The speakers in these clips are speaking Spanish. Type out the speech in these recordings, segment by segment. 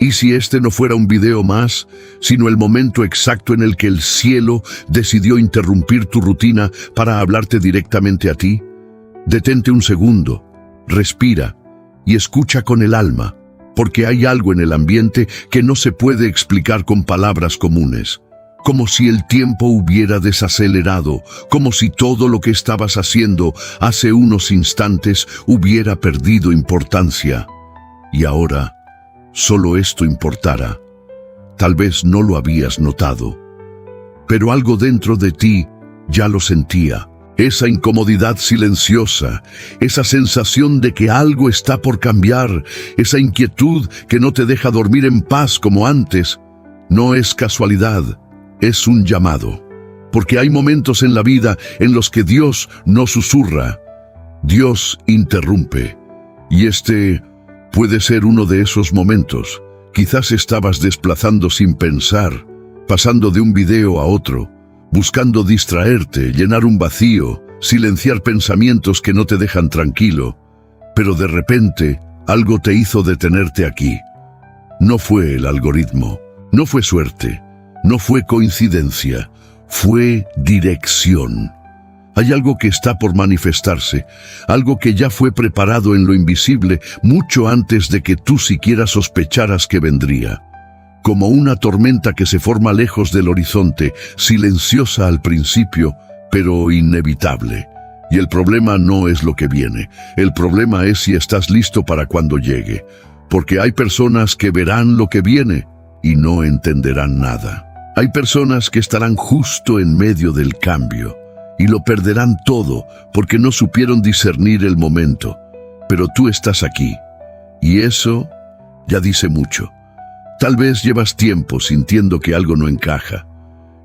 ¿Y si este no fuera un video más, sino el momento exacto en el que el cielo decidió interrumpir tu rutina para hablarte directamente a ti? Detente un segundo, respira y escucha con el alma, porque hay algo en el ambiente que no se puede explicar con palabras comunes. Como si el tiempo hubiera desacelerado, como si todo lo que estabas haciendo hace unos instantes hubiera perdido importancia. Y ahora, solo esto importara. Tal vez no lo habías notado, pero algo dentro de ti ya lo sentía. Esa incomodidad silenciosa, esa sensación de que algo está por cambiar, esa inquietud que no te deja dormir en paz como antes, no es casualidad. Es un llamado, porque hay momentos en la vida en los que Dios no susurra, Dios interrumpe. Y este puede ser uno de esos momentos. Quizás estabas desplazando sin pensar, pasando de un video a otro, buscando distraerte, llenar un vacío, silenciar pensamientos que no te dejan tranquilo, pero de repente algo te hizo detenerte aquí. No fue el algoritmo, no fue suerte, no fue coincidencia, fue dirección. Hay algo que está por manifestarse, algo que ya fue preparado en lo invisible mucho antes de que tú siquiera sospecharas que vendría. Como una tormenta que se forma lejos del horizonte, silenciosa al principio, pero inevitable. Y el problema no es lo que viene, el problema es si estás listo para cuando llegue, porque hay personas que verán lo que viene y no entenderán nada. Hay personas que estarán justo en medio del cambio y lo perderán todo porque no supieron discernir el momento. Pero tú estás aquí y eso ya dice mucho. Tal vez llevas tiempo sintiendo que algo no encaja,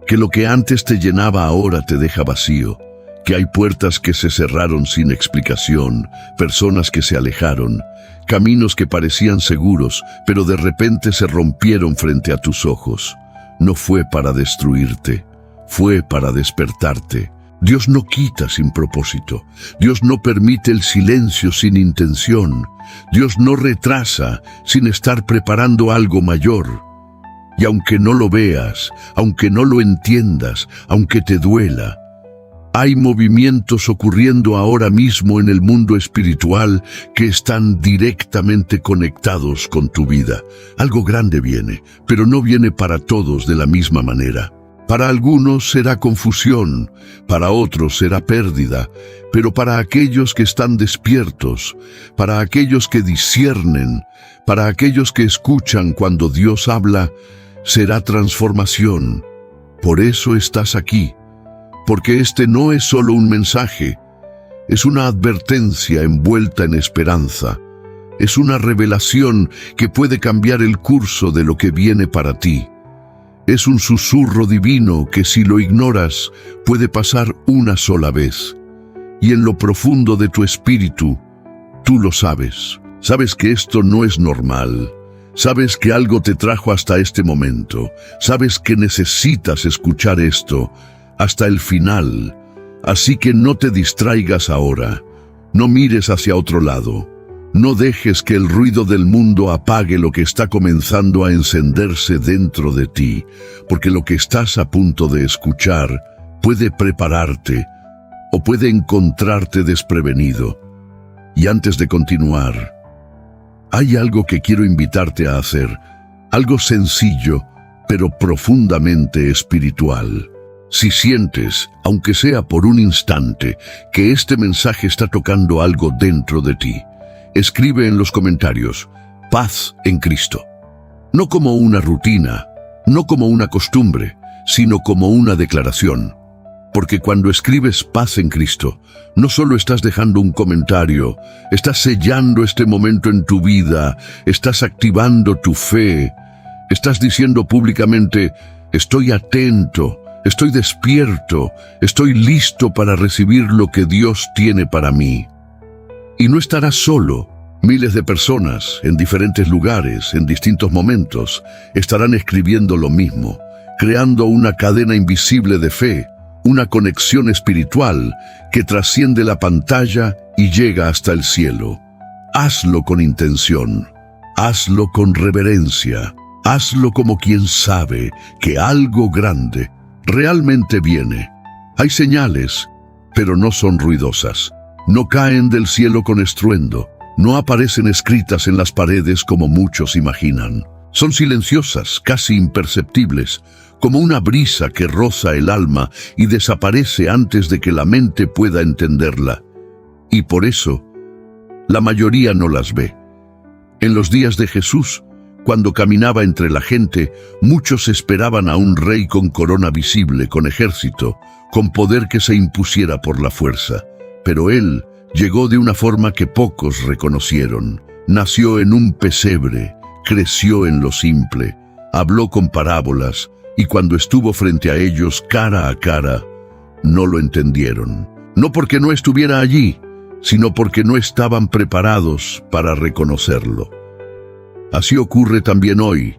que lo que antes te llenaba ahora te deja vacío, que hay puertas que se cerraron sin explicación, personas que se alejaron, caminos que parecían seguros, pero de repente se rompieron frente a tus ojos. No fue para destruirte, fue para despertarte. Dios no quita sin propósito. Dios no permite el silencio sin intención. Dios no retrasa sin estar preparando algo mayor. Y aunque no lo veas, aunque no lo entiendas, aunque te duela, hay movimientos ocurriendo ahora mismo en el mundo espiritual que están directamente conectados con tu vida. Algo grande viene, pero no viene para todos de la misma manera. Para algunos será confusión, para otros será pérdida, pero para aquellos que están despiertos, para aquellos que disciernen, para aquellos que escuchan cuando Dios habla, será transformación. Por eso estás aquí. Porque este no es solo un mensaje, es una advertencia envuelta en esperanza, es una revelación que puede cambiar el curso de lo que viene para ti. Es un susurro divino que si lo ignoras puede pasar una sola vez. Y en lo profundo de tu espíritu, tú lo sabes. Sabes que esto no es normal. Sabes que algo te trajo hasta este momento. Sabes que necesitas escuchar esto hasta el final, así que no te distraigas ahora, no mires hacia otro lado, no dejes que el ruido del mundo apague lo que está comenzando a encenderse dentro de ti, porque lo que estás a punto de escuchar puede prepararte o puede encontrarte desprevenido. Y antes de continuar, hay algo que quiero invitarte a hacer, algo sencillo, pero profundamente espiritual. Si sientes, aunque sea por un instante, que este mensaje está tocando algo dentro de ti, escribe en los comentarios, paz en Cristo. No como una rutina, no como una costumbre, sino como una declaración. Porque cuando escribes paz en Cristo, no solo estás dejando un comentario, estás sellando este momento en tu vida, estás activando tu fe, estás diciendo públicamente, estoy atento, estoy despierto, estoy listo para recibir lo que Dios tiene para mí. Y no estarás solo. Miles de personas, en diferentes lugares, en distintos momentos, estarán escribiendo lo mismo, creando una cadena invisible de fe, una conexión espiritual que trasciende la pantalla y llega hasta el cielo. Hazlo con intención. hazlo con reverencia, hazlo como quien sabe que algo grande realmente viene. Hay señales, pero no son ruidosas. No caen del cielo con estruendo, no aparecen escritas en las paredes como muchos imaginan. Son silenciosas, casi imperceptibles, como una brisa que roza el alma y desaparece antes de que la mente pueda entenderla. Y por eso, la mayoría no las ve. En los días de Jesús, cuando caminaba entre la gente, muchos esperaban a un rey con corona visible, con ejército, con poder que se impusiera por la fuerza. Pero él llegó de una forma que pocos reconocieron. Nació en un pesebre, creció en lo simple, habló con parábolas, y cuando estuvo frente a ellos cara a cara, no lo entendieron. No porque no estuviera allí, sino porque no estaban preparados para reconocerlo. Así ocurre también hoy.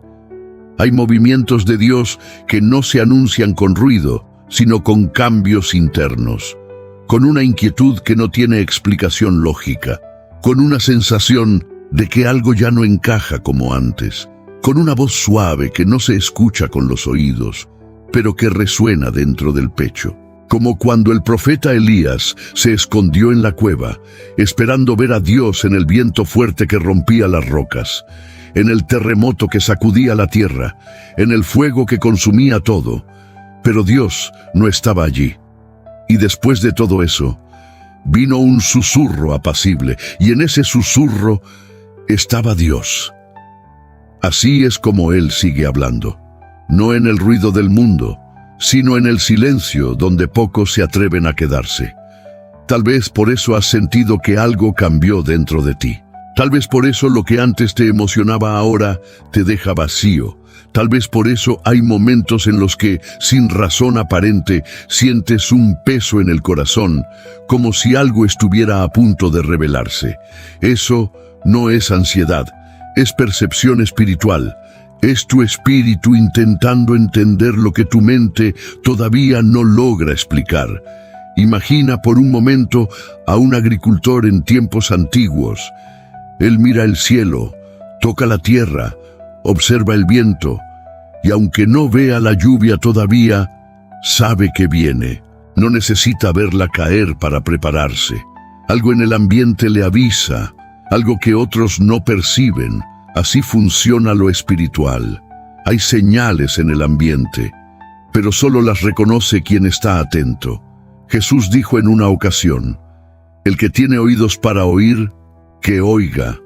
Hay movimientos de Dios que no se anuncian con ruido, sino con cambios internos, con una inquietud que no tiene explicación lógica, con una sensación de que algo ya no encaja como antes, con una voz suave que no se escucha con los oídos, pero que resuena dentro del pecho. Como cuando el profeta Elías se escondió en la cueva, esperando ver a Dios en el viento fuerte que rompía las rocas, en el terremoto que sacudía la tierra, en el fuego que consumía todo. Pero Dios no estaba allí. Y después de todo eso, vino un susurro apacible, y en ese susurro estaba Dios. Así es como Él sigue hablando, no en el ruido del mundo, sino en el silencio donde pocos se atreven a quedarse. Tal vez por eso has sentido que algo cambió dentro de ti. Tal vez por eso lo que antes te emocionaba ahora te deja vacío. Tal vez por eso hay momentos en los que, sin razón aparente, sientes un peso en el corazón, como si algo estuviera a punto de revelarse. Eso no es ansiedad, es percepción espiritual. Es tu espíritu intentando entender lo que tu mente todavía no logra explicar. Imagina por un momento a un agricultor en tiempos antiguos. Él mira el cielo, toca la tierra, observa el viento, y aunque no vea la lluvia todavía, sabe que viene. No necesita verla caer para prepararse. Algo en el ambiente le avisa, algo que otros no perciben. Así funciona lo espiritual. Hay señales en el ambiente, pero solo las reconoce quien está atento. Jesús dijo en una ocasión, el que tiene oídos para oír, que oiga.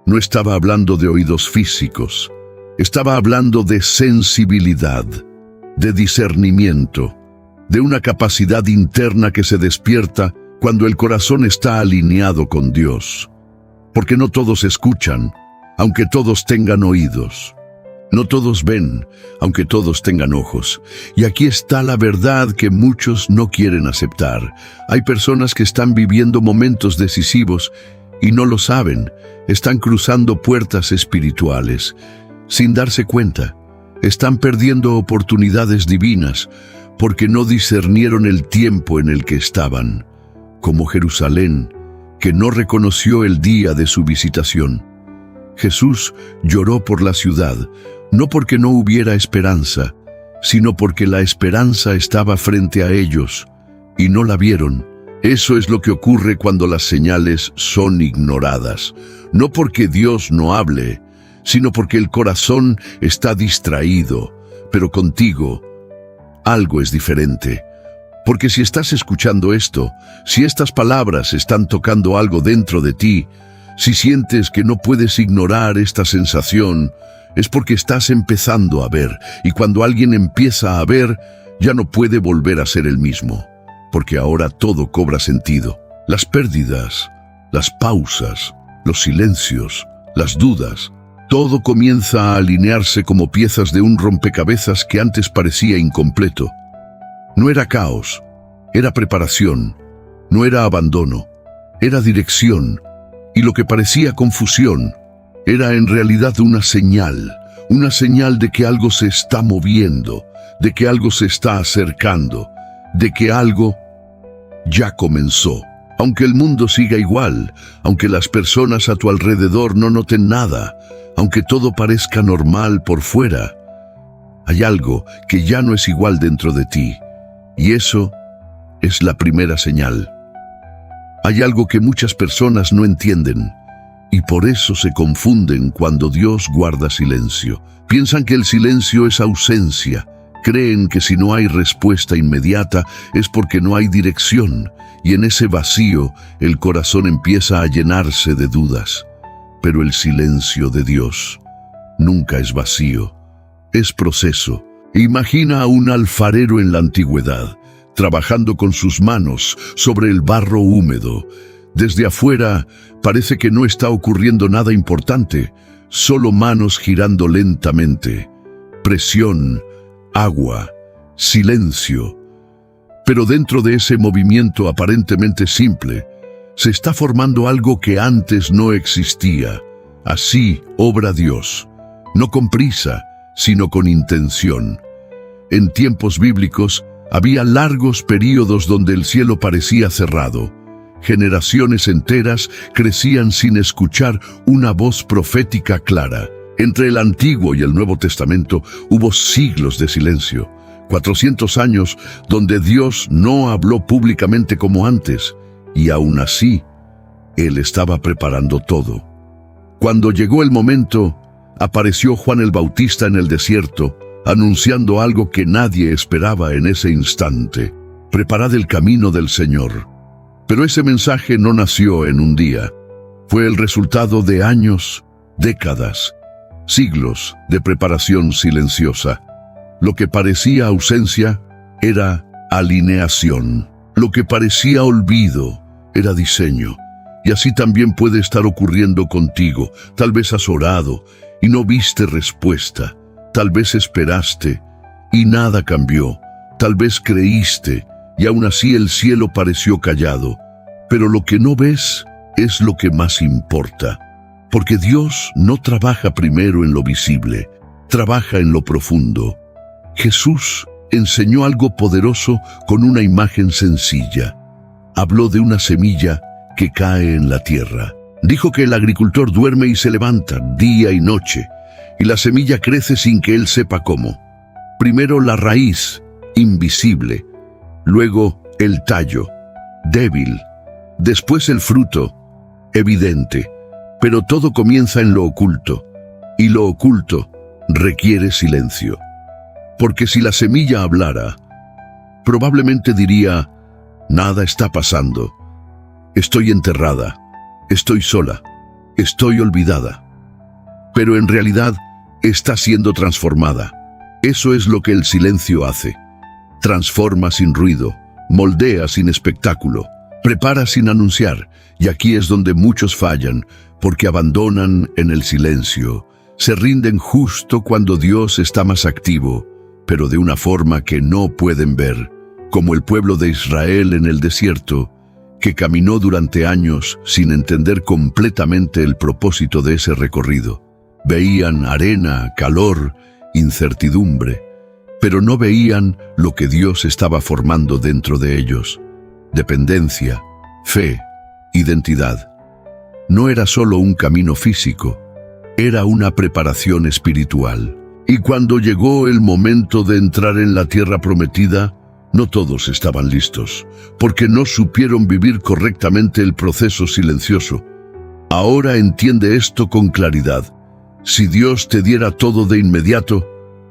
No estaba hablando de oídos físicos, estaba hablando de sensibilidad, de discernimiento, de una capacidad interna que se despierta cuando el corazón está alineado con Dios. Porque no todos escuchan, aunque todos tengan oídos. No todos ven, aunque todos tengan ojos. Y aquí está la verdad que muchos no quieren aceptar. Hay personas que están viviendo momentos decisivos y no lo saben. Están cruzando puertas espirituales. Sin darse cuenta, están perdiendo oportunidades divinas porque no discernieron el tiempo en el que estaban. Como Jerusalén, que no reconoció el día de su visitación. Jesús lloró por la ciudad, no porque no hubiera esperanza, sino porque la esperanza estaba frente a ellos, y no la vieron. Eso es lo que ocurre cuando las señales son ignoradas, no porque Dios no hable, sino porque el corazón está distraído, pero contigo algo es diferente. Porque si estás escuchando esto, si estas palabras están tocando algo dentro de ti, si sientes que no puedes ignorar esta sensación, es porque estás empezando a ver, y cuando alguien empieza a ver, ya no puede volver a ser el mismo, porque ahora todo cobra sentido. Las pérdidas, las pausas, los silencios, las dudas, todo comienza a alinearse como piezas de un rompecabezas que antes parecía incompleto. No era caos, era preparación, no era abandono, era dirección, y lo que parecía confusión era en realidad una señal de que algo se está moviendo, de que algo se está acercando, de que algo ya comenzó. Aunque el mundo siga igual, aunque las personas a tu alrededor no noten nada, aunque todo parezca normal por fuera, hay algo que ya no es igual dentro de ti, y eso es la primera señal. Hay algo que muchas personas no entienden, y por eso se confunden cuando Dios guarda silencio. Piensan que el silencio es ausencia, creen que si no hay respuesta inmediata es porque no hay dirección, y en ese vacío el corazón empieza a llenarse de dudas. Pero el silencio de Dios nunca es vacío, es proceso. Imagina a un alfarero en la antigüedad, trabajando con sus manos sobre el barro húmedo. Desde afuera parece que no está ocurriendo nada importante, solo manos girando lentamente. Presión, agua, silencio. Pero dentro de ese movimiento aparentemente simple, se está formando algo que antes no existía. Así obra Dios, no con prisa, sino con intención. En tiempos bíblicos había largos períodos donde el cielo parecía cerrado. Generaciones enteras crecían sin escuchar una voz profética clara. Entre el Antiguo y el Nuevo Testamento hubo siglos de silencio, 400 años donde Dios no habló públicamente como antes, y aún así, Él estaba preparando todo. Cuando llegó el momento, apareció Juan el Bautista en el desierto, anunciando algo que nadie esperaba en ese instante: preparad el camino del Señor. Pero ese mensaje no nació en un día. Fue el resultado de años, décadas, siglos de preparación silenciosa. Lo que parecía ausencia era alineación. Lo que parecía olvido era diseño. Y así también puede estar ocurriendo contigo. Tal vez has orado y no viste respuesta. Tal vez esperaste y nada cambió. Tal vez creíste y aún así el cielo pareció callado. Pero lo que no ves es lo que más importa. Porque Dios no trabaja primero en lo visible, trabaja en lo profundo. Jesús enseñó algo poderoso con una imagen sencilla. Habló de una semilla que cae en la tierra. Dijo que el agricultor duerme y se levanta día y noche, y la semilla crece sin que él sepa cómo. Primero la raíz, invisible, luego el tallo, débil, después el fruto, evidente, pero todo comienza en lo oculto, y lo oculto requiere silencio. Porque si la semilla hablara, probablemente diría: nada está pasando, estoy enterrada, estoy sola, estoy olvidada. Pero en realidad está siendo transformada. Eso es lo que el silencio hace. Transforma sin ruido, moldea sin espectáculo, prepara sin anunciar, y aquí es donde muchos fallan, porque abandonan en el silencio. Se rinden justo cuando Dios está más activo, pero de una forma que no pueden ver, como el pueblo de Israel en el desierto, que caminó durante años sin entender completamente el propósito de ese recorrido. Veían arena, calor, incertidumbre, pero no veían lo que Dios estaba formando dentro de ellos: dependencia, fe, identidad. No era solo un camino físico, era una preparación espiritual. Y cuando llegó el momento de entrar en la tierra prometida, no todos estaban listos, porque no supieron vivir correctamente el proceso silencioso. Ahora entiende esto con claridad. Si Dios te diera todo de inmediato,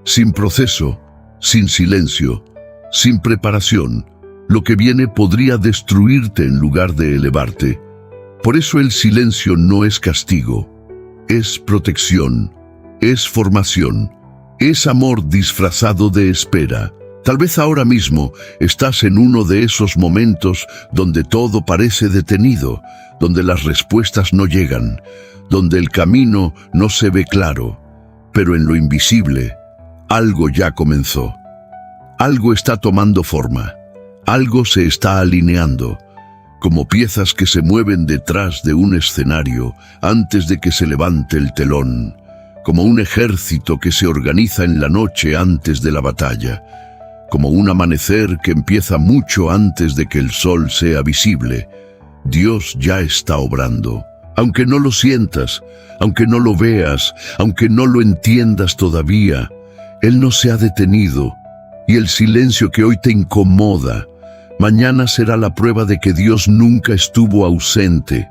sin proceso, sin silencio, sin preparación, lo que viene podría destruirte en lugar de elevarte. Por eso el silencio no es castigo, es protección, es formación, es amor disfrazado de espera. Tal vez ahora mismo estás en uno de esos momentos donde todo parece detenido, donde las respuestas no llegan, donde el camino no se ve claro, pero en lo invisible, algo ya comenzó. Algo está tomando forma, algo se está alineando, como piezas que se mueven detrás de un escenario antes de que se levante el telón, como un ejército que se organiza en la noche antes de la batalla, como un amanecer que empieza mucho antes de que el sol sea visible, Dios ya está obrando. Aunque no lo sientas, aunque no lo veas, aunque no lo entiendas todavía, Él no se ha detenido. Y el silencio que hoy te incomoda, mañana será la prueba de que Dios nunca estuvo ausente.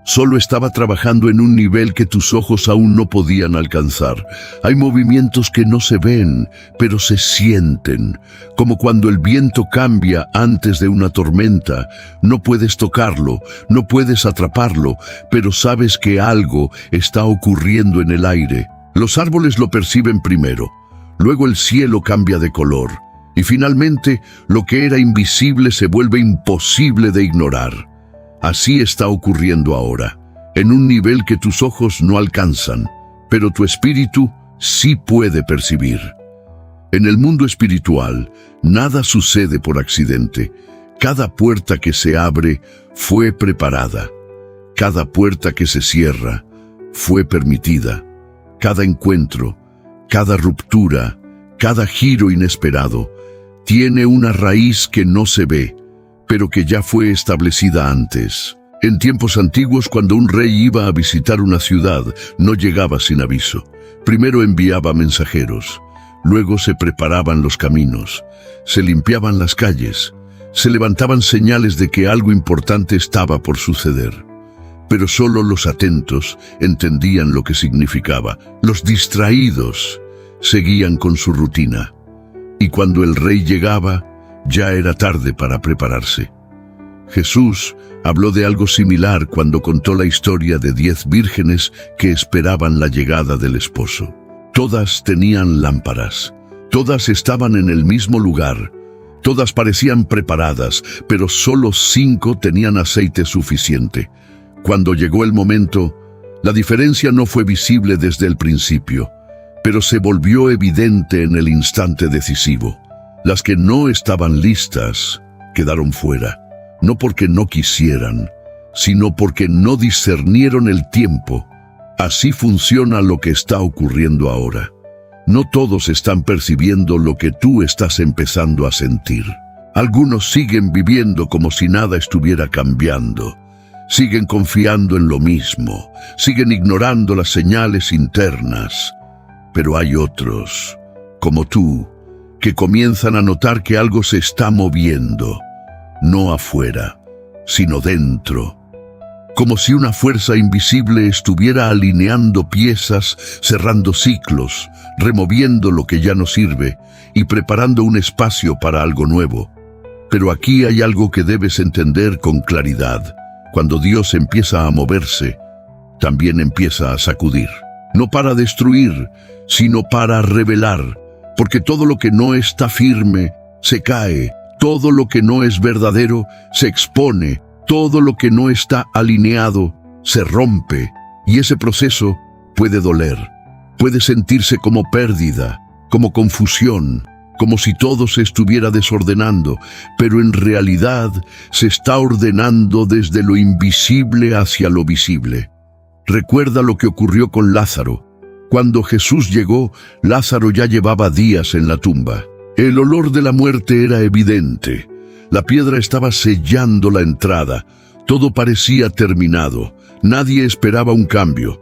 Solo estaba trabajando en un nivel que tus ojos aún no podían alcanzar. Hay movimientos que no se ven, pero se sienten, como cuando el viento cambia antes de una tormenta. No puedes tocarlo, no puedes atraparlo, pero sabes que algo está ocurriendo en el aire. Los árboles lo perciben primero, luego el cielo cambia de color, y finalmente lo que era invisible se vuelve imposible de ignorar. Así está ocurriendo ahora, en un nivel que tus ojos no alcanzan, pero tu espíritu sí puede percibir. En el mundo espiritual, nada sucede por accidente. Cada puerta que se abre fue preparada. Cada puerta que se cierra fue permitida. Cada encuentro, cada ruptura, cada giro inesperado, tiene una raíz que no se ve, pero que ya fue establecida antes. En tiempos antiguos, cuando un rey iba a visitar una ciudad, no llegaba sin aviso. Primero enviaba mensajeros, luego se preparaban los caminos, se limpiaban las calles, se levantaban señales de que algo importante estaba por suceder. Pero solo los atentos entendían lo que significaba. Los distraídos seguían con su rutina. Y cuando el rey llegaba, ya era tarde para prepararse. Jesús habló de algo similar cuando contó la historia de 10 vírgenes que esperaban la llegada del esposo. Todas tenían lámparas, todas estaban en el mismo lugar, todas parecían preparadas, pero solo 5 tenían aceite suficiente. Cuando llegó el momento, la diferencia no fue visible desde el principio, pero se volvió evidente en el instante decisivo. Las que no estaban listas quedaron fuera, no porque no quisieran, sino porque no discernieron el tiempo. Así funciona lo que está ocurriendo ahora. No todos están percibiendo lo que tú estás empezando a sentir. Algunos siguen viviendo como si nada estuviera cambiando. Siguen confiando en lo mismo, siguen ignorando las señales internas. Pero hay otros, como tú, que comienzan a notar que algo se está moviendo, no afuera, sino dentro. Como si una fuerza invisible estuviera alineando piezas, cerrando ciclos, removiendo lo que ya no sirve y preparando un espacio para algo nuevo. Pero aquí hay algo que debes entender con claridad. Cuando Dios empieza a moverse, también empieza a sacudir. No para destruir, sino para revelar. Porque todo lo que no está firme se cae, todo lo que no es verdadero se expone, todo lo que no está alineado se rompe. Y ese proceso puede doler, puede sentirse como pérdida, como confusión, como si todo se estuviera desordenando, pero en realidad se está ordenando desde lo invisible hacia lo visible. Recuerda lo que ocurrió con Lázaro. Cuando Jesús llegó, Lázaro ya llevaba días en la tumba. El olor de la muerte era evidente. La piedra estaba sellando la entrada. Todo parecía terminado. Nadie esperaba un cambio.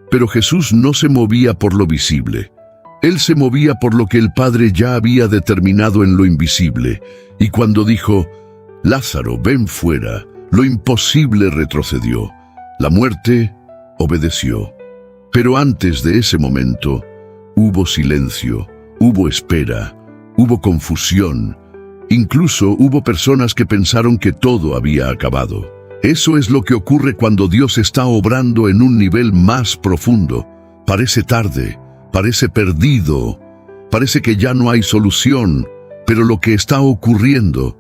Pero Jesús no se movía por lo visible. Él se movía por lo que el Padre ya había determinado en lo invisible. Y cuando dijo, «Lázaro, ven fuera», lo imposible retrocedió. La muerte obedeció. Pero antes de ese momento, hubo silencio, hubo espera, hubo confusión. Incluso hubo personas que pensaron que todo había acabado. Eso es lo que ocurre cuando Dios está obrando en un nivel más profundo. Parece tarde, parece perdido, parece que ya no hay solución, pero lo que está ocurriendo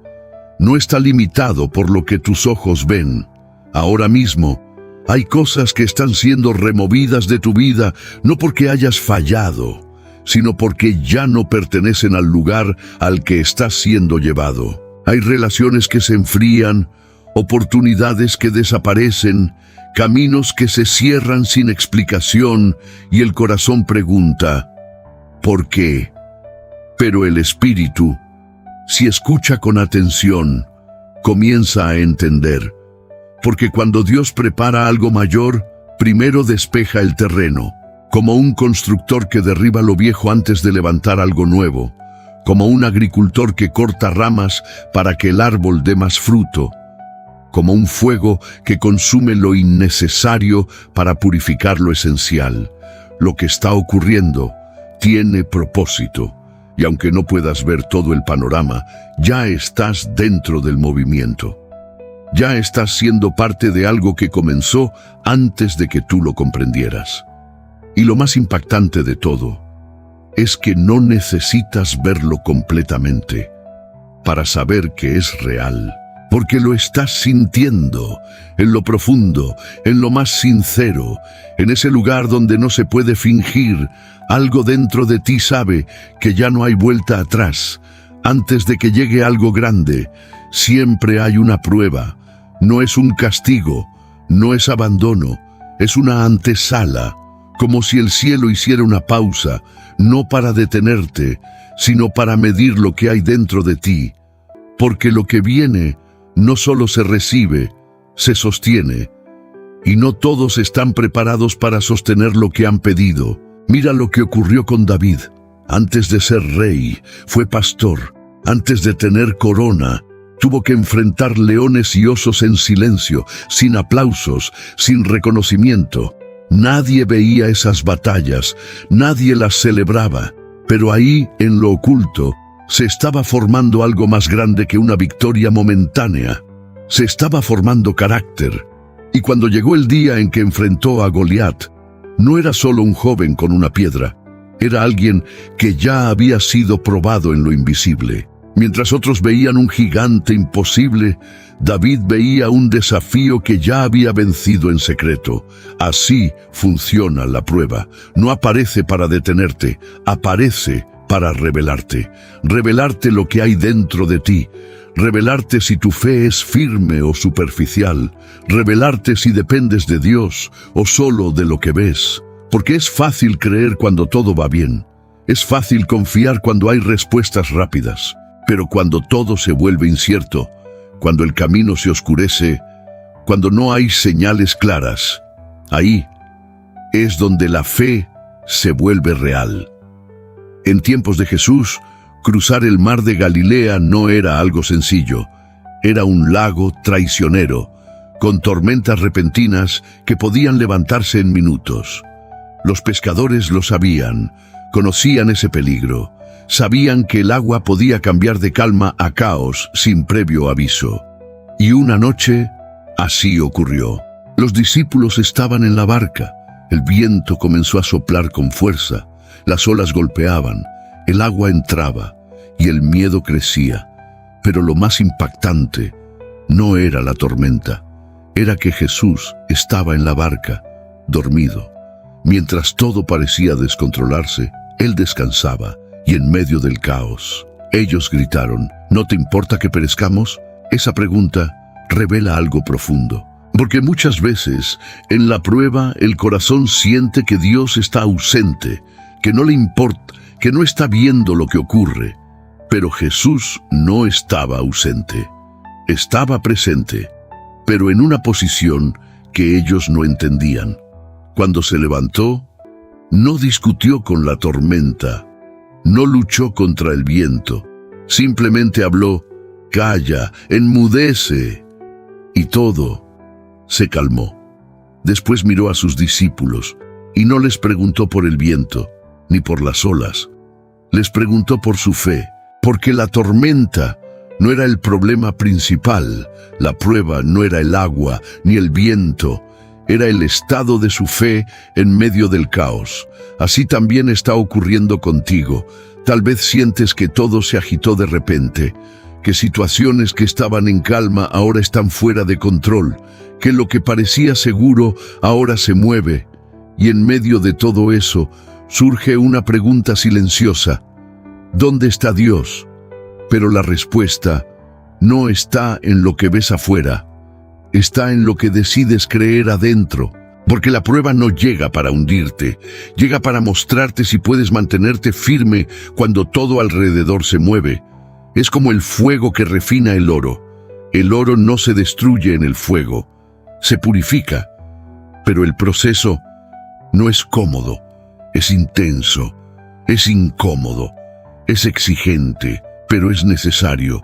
no está limitado por lo que tus ojos ven. Ahora mismo, hay cosas que están siendo removidas de tu vida, no porque hayas fallado, sino porque ya no pertenecen al lugar al que estás siendo llevado. Hay relaciones que se enfrían, oportunidades que desaparecen, caminos que se cierran sin explicación, y el corazón pregunta, ¿por qué? Pero el espíritu, si escucha con atención, comienza a entender. Porque cuando Dios prepara algo mayor, primero despeja el terreno, como un constructor que derriba lo viejo antes de levantar algo nuevo, como un agricultor que corta ramas para que el árbol dé más fruto, como un fuego que consume lo innecesario para purificar lo esencial. Lo que está ocurriendo tiene propósito, y aunque no puedas ver todo el panorama, ya estás dentro del movimiento. Ya estás siendo parte de algo que comenzó antes de que tú lo comprendieras. Y lo más impactante de todo es que no necesitas verlo completamente para saber que es real, porque lo estás sintiendo en lo profundo, en lo más sincero, en ese lugar donde no se puede fingir. Algo dentro de ti sabe que ya no hay vuelta atrás. Antes de que llegue algo grande, siempre hay una prueba. No es un castigo, no es abandono, es una antesala, como si el cielo hiciera una pausa, no para detenerte, sino para medir lo que hay dentro de ti. Porque lo que viene no solo se recibe, se sostiene. Y no todos están preparados para sostener lo que han pedido. Mira lo que ocurrió con David. Antes de ser rey, fue pastor. Antes de tener corona, tuvo que enfrentar leones y osos en silencio, sin aplausos, sin reconocimiento. Nadie veía esas batallas, nadie las celebraba, pero ahí, en lo oculto, se estaba formando algo más grande que una victoria momentánea. Se estaba formando carácter. Y cuando llegó el día en que enfrentó a Goliat, no era solo un joven con una piedra, era alguien que ya había sido probado en lo invisible. Mientras otros veían un gigante imposible, David veía un desafío que ya había vencido en secreto. Así funciona la prueba. No aparece para detenerte, aparece para revelarte. Revelarte lo que hay dentro de ti. Revelarte si tu fe es firme o superficial. Revelarte si dependes de Dios o solo de lo que ves. Porque es fácil creer cuando todo va bien. Es fácil confiar cuando hay respuestas rápidas. Pero cuando todo se vuelve incierto, cuando el camino se oscurece, cuando no hay señales claras, ahí es donde la fe se vuelve real. En tiempos de Jesús, cruzar el mar de Galilea no era algo sencillo. Era un lago traicionero, con tormentas repentinas que podían levantarse en minutos. Los pescadores lo sabían, conocían ese peligro. Sabían que el agua podía cambiar de calma a caos sin previo aviso. Y una noche, así ocurrió. Los discípulos estaban en la barca. El viento comenzó a soplar con fuerza. Las olas golpeaban, el agua entraba y el miedo crecía. Pero lo más impactante no era la tormenta. Era que Jesús estaba en la barca, dormido. Mientras todo parecía descontrolarse, Él descansaba. Y en medio del caos, ellos gritaron, ¿no te importa que perezcamos? Esa pregunta revela algo profundo. Porque muchas veces, en la prueba, el corazón siente que Dios está ausente, que no le importa, que no está viendo lo que ocurre. Pero Jesús no estaba ausente. Estaba presente, pero en una posición que ellos no entendían. Cuando se levantó, no discutió con la tormenta. No luchó contra el viento, simplemente habló, calla, enmudece, y todo se calmó. Después miró a sus discípulos y no les preguntó por el viento, ni por las olas. Les preguntó por su fe, porque la tormenta no era el problema principal, la prueba no era el agua ni el viento, era el estado de su fe en medio del caos. Así también está ocurriendo contigo. Tal vez sientes que todo se agitó de repente, que situaciones que estaban en calma ahora están fuera de control, que lo que parecía seguro ahora se mueve. Y en medio de todo eso surge una pregunta silenciosa. ¿Dónde está Dios? Pero la respuesta no está en lo que ves afuera. Está en lo que decides creer adentro, porque la prueba no llega para hundirte, llega para mostrarte si puedes mantenerte firme cuando todo alrededor se mueve. Es como el fuego que refina el oro. El oro no se destruye en el fuego, se purifica, pero el proceso no es cómodo, es intenso, es incómodo, es exigente, pero es necesario,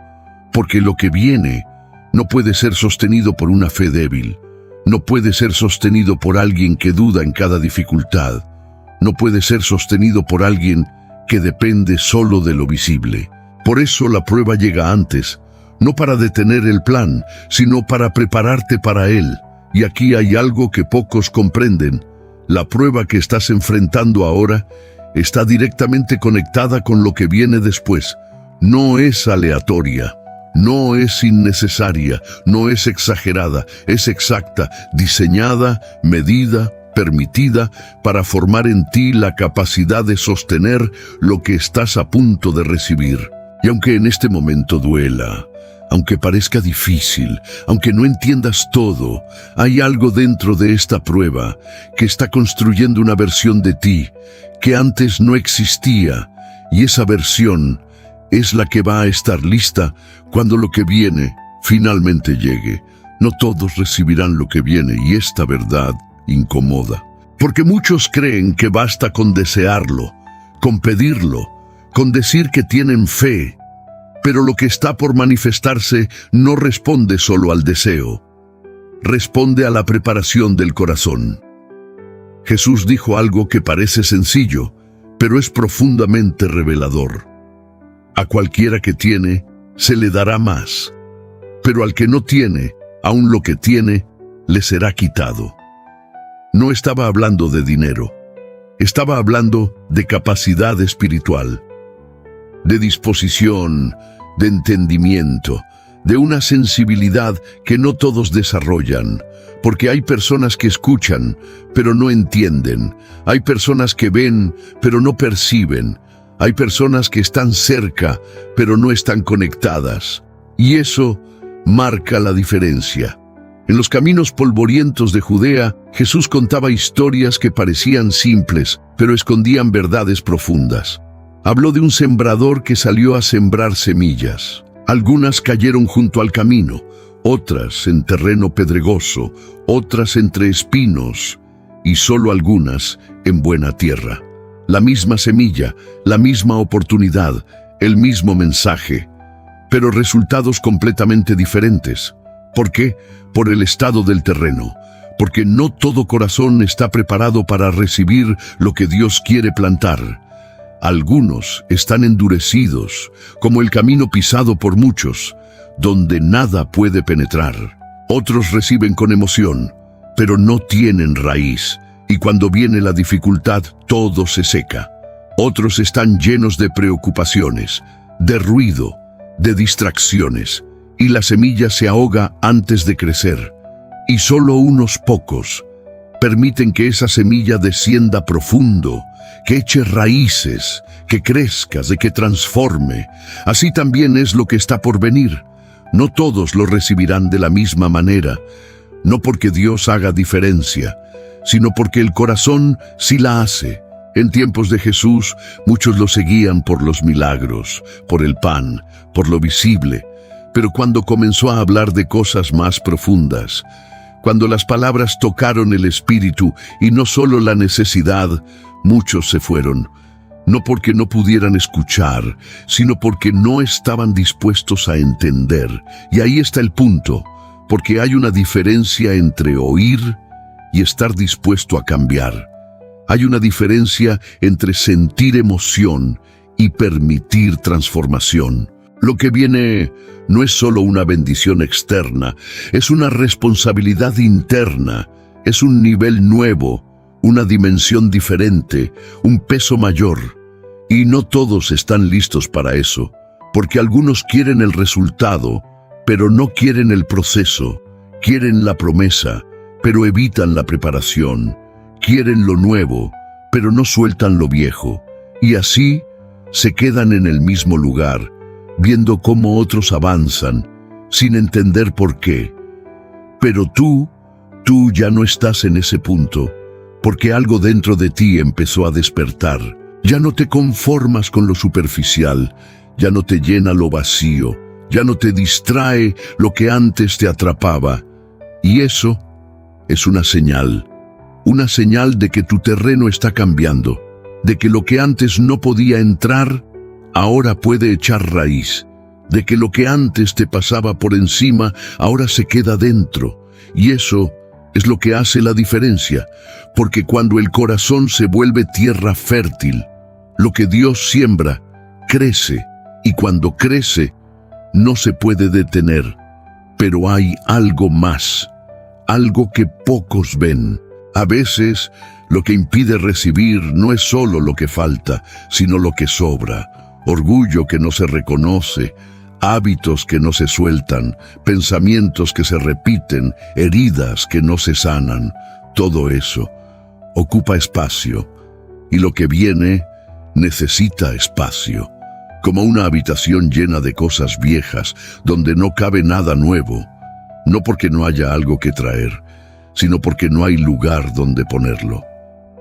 porque lo que viene no puede ser sostenido por una fe débil, no puede ser sostenido por alguien que duda en cada dificultad, no puede ser sostenido por alguien que depende solo de lo visible. Por eso la prueba llega antes, no para detener el plan, sino para prepararte para él. Y aquí hay algo que pocos comprenden. La prueba que estás enfrentando ahora está directamente conectada con lo que viene después. No es aleatoria, no es innecesaria, no es exagerada, es exacta, diseñada, medida, permitida para formar en ti la capacidad de sostener lo que estás a punto de recibir. Y aunque en este momento duela, aunque parezca difícil, aunque no entiendas todo, hay algo dentro de esta prueba que está construyendo una versión de ti que antes no existía, y esa versión es la que va a estar lista cuando lo que viene finalmente llegue. No todos recibirán lo que viene, y esta verdad incomoda, porque muchos creen que basta con desearlo, con pedirlo, con decir que tienen fe. Pero lo que está por manifestarse no responde solo al deseo, responde a la preparación del corazón. Jesús dijo algo que parece sencillo, pero es profundamente revelador. A cualquiera que tiene, se le dará más, pero al que no tiene, aun lo que tiene, le será quitado. No estaba hablando de dinero, estaba hablando de capacidad espiritual, de disposición, de entendimiento, de una sensibilidad que no todos desarrollan, porque hay personas que escuchan, pero no entienden, hay personas que ven, pero no perciben, hay personas que están cerca, pero no están conectadas, y eso marca la diferencia. En los caminos polvorientos de Judea, Jesús contaba historias que parecían simples, pero escondían verdades profundas. Habló de un sembrador que salió a sembrar semillas. Algunas cayeron junto al camino, otras en terreno pedregoso, otras entre espinos, y solo algunas en buena tierra. La misma semilla, la misma oportunidad, el mismo mensaje, pero resultados completamente diferentes. ¿Por qué? Por el estado del terreno, porque no todo corazón está preparado para recibir lo que Dios quiere plantar. Algunos están endurecidos, como el camino pisado por muchos, donde nada puede penetrar. Otros reciben con emoción, pero no tienen raíz, y cuando viene la dificultad, todo se seca. Otros están llenos de preocupaciones, de ruido, de distracciones, y la semilla se ahoga antes de crecer. Y solo unos pocos permiten que esa semilla descienda profundo, que eche raíces, que crezca, de que transforme. Así también es lo que está por venir. No todos lo recibirán de la misma manera, no porque Dios haga diferencia, sino porque el corazón sí la hace. En tiempos de Jesús, muchos lo seguían por los milagros, por el pan, por lo visible, pero cuando comenzó a hablar de cosas más profundas, cuando las palabras tocaron el espíritu y no solo la necesidad, muchos se fueron, no porque no pudieran escuchar, sino porque no estaban dispuestos a entender. Y ahí está el punto, porque hay una diferencia entre oír y estar dispuesto a cambiar. Hay una diferencia entre sentir emoción y permitir transformación. Lo que viene no es solo una bendición externa, es una responsabilidad interna, es un nivel nuevo, una dimensión diferente, un peso mayor. Y no todos están listos para eso, porque algunos quieren el resultado, pero no quieren el proceso, quieren la promesa, pero evitan la preparación, quieren lo nuevo, pero no sueltan lo viejo, y así se quedan en el mismo lugar, viendo cómo otros avanzan, sin entender por qué. Pero tú ya no estás en ese punto, porque algo dentro de ti empezó a despertar. Ya no te conformas con lo superficial, ya no te llena lo vacío, ya no te distrae lo que antes te atrapaba. Y eso Es una señal de que tu terreno está cambiando, de que lo que antes no podía entrar, ahora puede echar raíz, de que lo que antes te pasaba por encima, ahora se queda dentro. Y eso es lo que hace la diferencia, porque cuando el corazón se vuelve tierra fértil, lo que Dios siembra crece, y cuando crece, no se puede detener. Pero hay algo más, algo que pocos ven. A veces, lo que impide recibir no es solo lo que falta, sino lo que sobra. Orgullo que no se reconoce, hábitos que no se sueltan, pensamientos que se repiten, heridas que no se sanan. Todo eso ocupa espacio, y lo que viene necesita espacio. Como una habitación llena de cosas viejas, donde no cabe nada nuevo. No porque no haya algo que traer, sino porque no hay lugar donde ponerlo.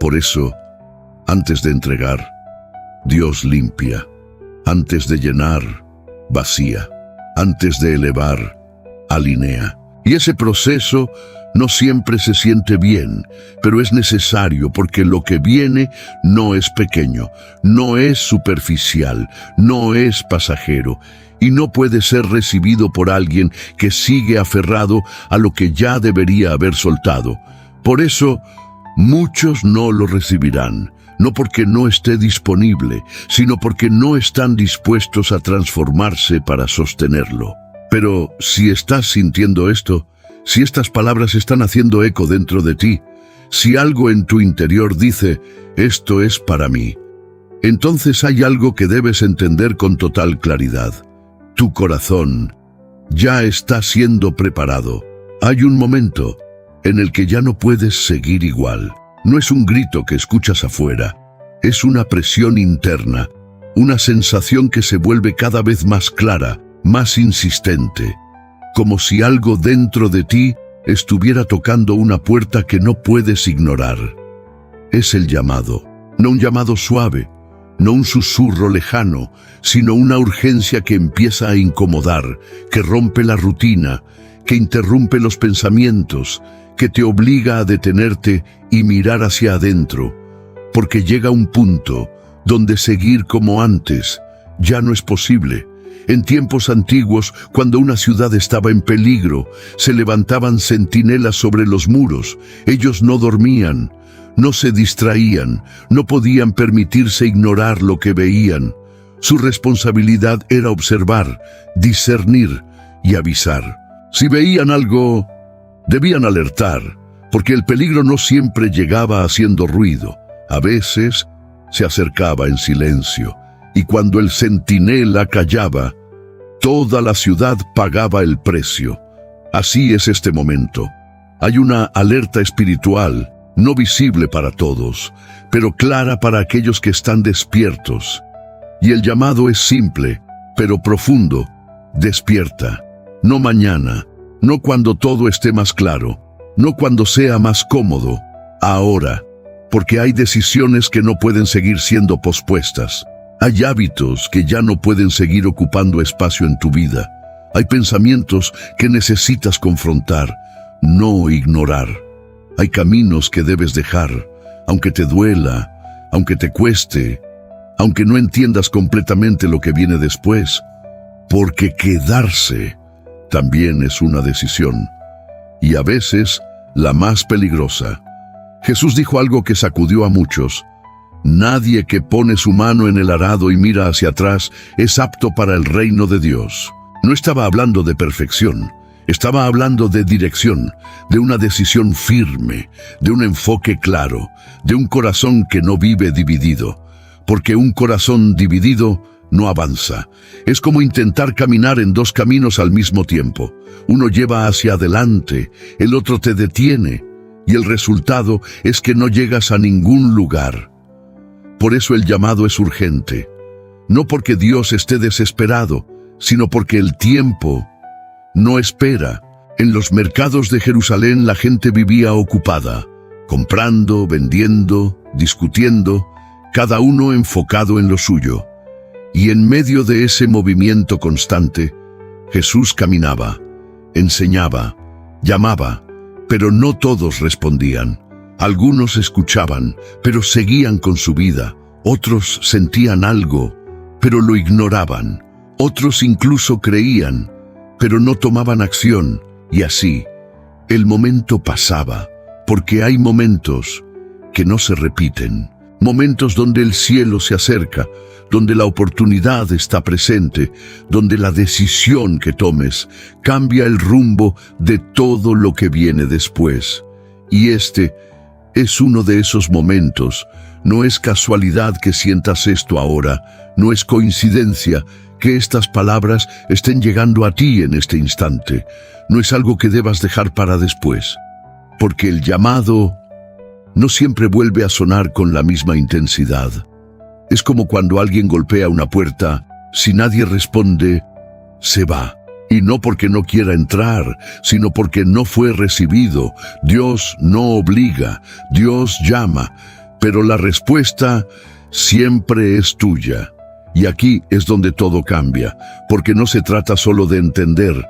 Por eso, antes de entregar, Dios limpia. Antes de llenar, vacía. Antes de elevar, alinea. Y ese proceso no siempre se siente bien, pero es necesario porque lo que viene no es pequeño, no es superficial, no es pasajero y no puede ser recibido por alguien que sigue aferrado a lo que ya debería haber soltado. Por eso, muchos no lo recibirán, no porque no esté disponible, sino porque no están dispuestos a transformarse para sostenerlo. Pero si estás sintiendo esto, si estas palabras están haciendo eco dentro de ti, si algo en tu interior dice, esto es para mí, entonces hay algo que debes entender con total claridad. Tu corazón ya está siendo preparado. Hay un momento en el que ya no puedes seguir igual. No es un grito que escuchas afuera, es una presión interna, una sensación que se vuelve cada vez más clara, más insistente. Como si algo dentro de ti estuviera tocando una puerta que no puedes ignorar. Es el llamado, no un llamado suave, no un susurro lejano, sino una urgencia que empieza a incomodar, que rompe la rutina, que interrumpe los pensamientos, que te obliga a detenerte y mirar hacia adentro, porque llega un punto donde seguir como antes ya no es posible. En tiempos antiguos, cuando una ciudad estaba en peligro, se levantaban centinelas sobre los muros. Ellos no dormían, no se distraían, no podían permitirse ignorar lo que veían. Su responsabilidad era observar, discernir y avisar. Si veían algo, debían alertar, porque el peligro no siempre llegaba haciendo ruido. A veces se acercaba en silencio. Y cuando el centinela callaba, toda la ciudad pagaba el precio. Así es este momento. Hay una alerta espiritual, no visible para todos, pero clara para aquellos que están despiertos. Y el llamado es simple, pero profundo. Despierta. No mañana, no cuando todo esté más claro, no cuando sea más cómodo, ahora, porque hay decisiones que no pueden seguir siendo pospuestas. Hay hábitos que ya no pueden seguir ocupando espacio en tu vida. Hay pensamientos que necesitas confrontar, no ignorar. Hay caminos que debes dejar, aunque te duela, aunque te cueste, aunque no entiendas completamente lo que viene después, porque quedarse también es una decisión, y a veces la más peligrosa. Jesús dijo algo que sacudió a muchos. Nadie que pone su mano en el arado y mira hacia atrás es apto para el reino de Dios. No estaba hablando de perfección, estaba hablando de dirección, de una decisión firme, de un enfoque claro, de un corazón que no vive dividido, porque un corazón dividido no avanza. Es como intentar caminar en dos caminos al mismo tiempo. Uno lleva hacia adelante, el otro te detiene, y el resultado es que no llegas a ningún lugar. Por eso el llamado es urgente, no porque Dios esté desesperado, sino porque el tiempo no espera. En los mercados de Jerusalén la gente vivía ocupada, comprando, vendiendo, discutiendo, cada uno enfocado en lo suyo. Y en medio de ese movimiento constante, Jesús caminaba, enseñaba, llamaba, Pero no todos respondían. Algunos escuchaban, pero seguían con su vida. Otros sentían algo, pero lo ignoraban. Otros incluso creían, pero no tomaban acción. Y así, el momento pasaba, porque hay momentos que no se repiten. Momentos donde el cielo se acerca, donde la oportunidad está presente, donde la decisión que tomes cambia el rumbo de todo lo que viene después. Y este es uno de esos momentos. No es casualidad que sientas esto ahora, no es coincidencia que estas palabras estén llegando a ti en este instante. No es algo que debas dejar para después, porque el llamado no siempre vuelve a sonar con la misma intensidad. Es como cuando alguien golpea una puerta, si nadie responde, se va. Y no porque no quiera entrar, sino porque no fue recibido. Dios no obliga, Dios llama, pero la respuesta siempre es tuya. Y aquí es donde todo cambia, porque no se trata solo de entender,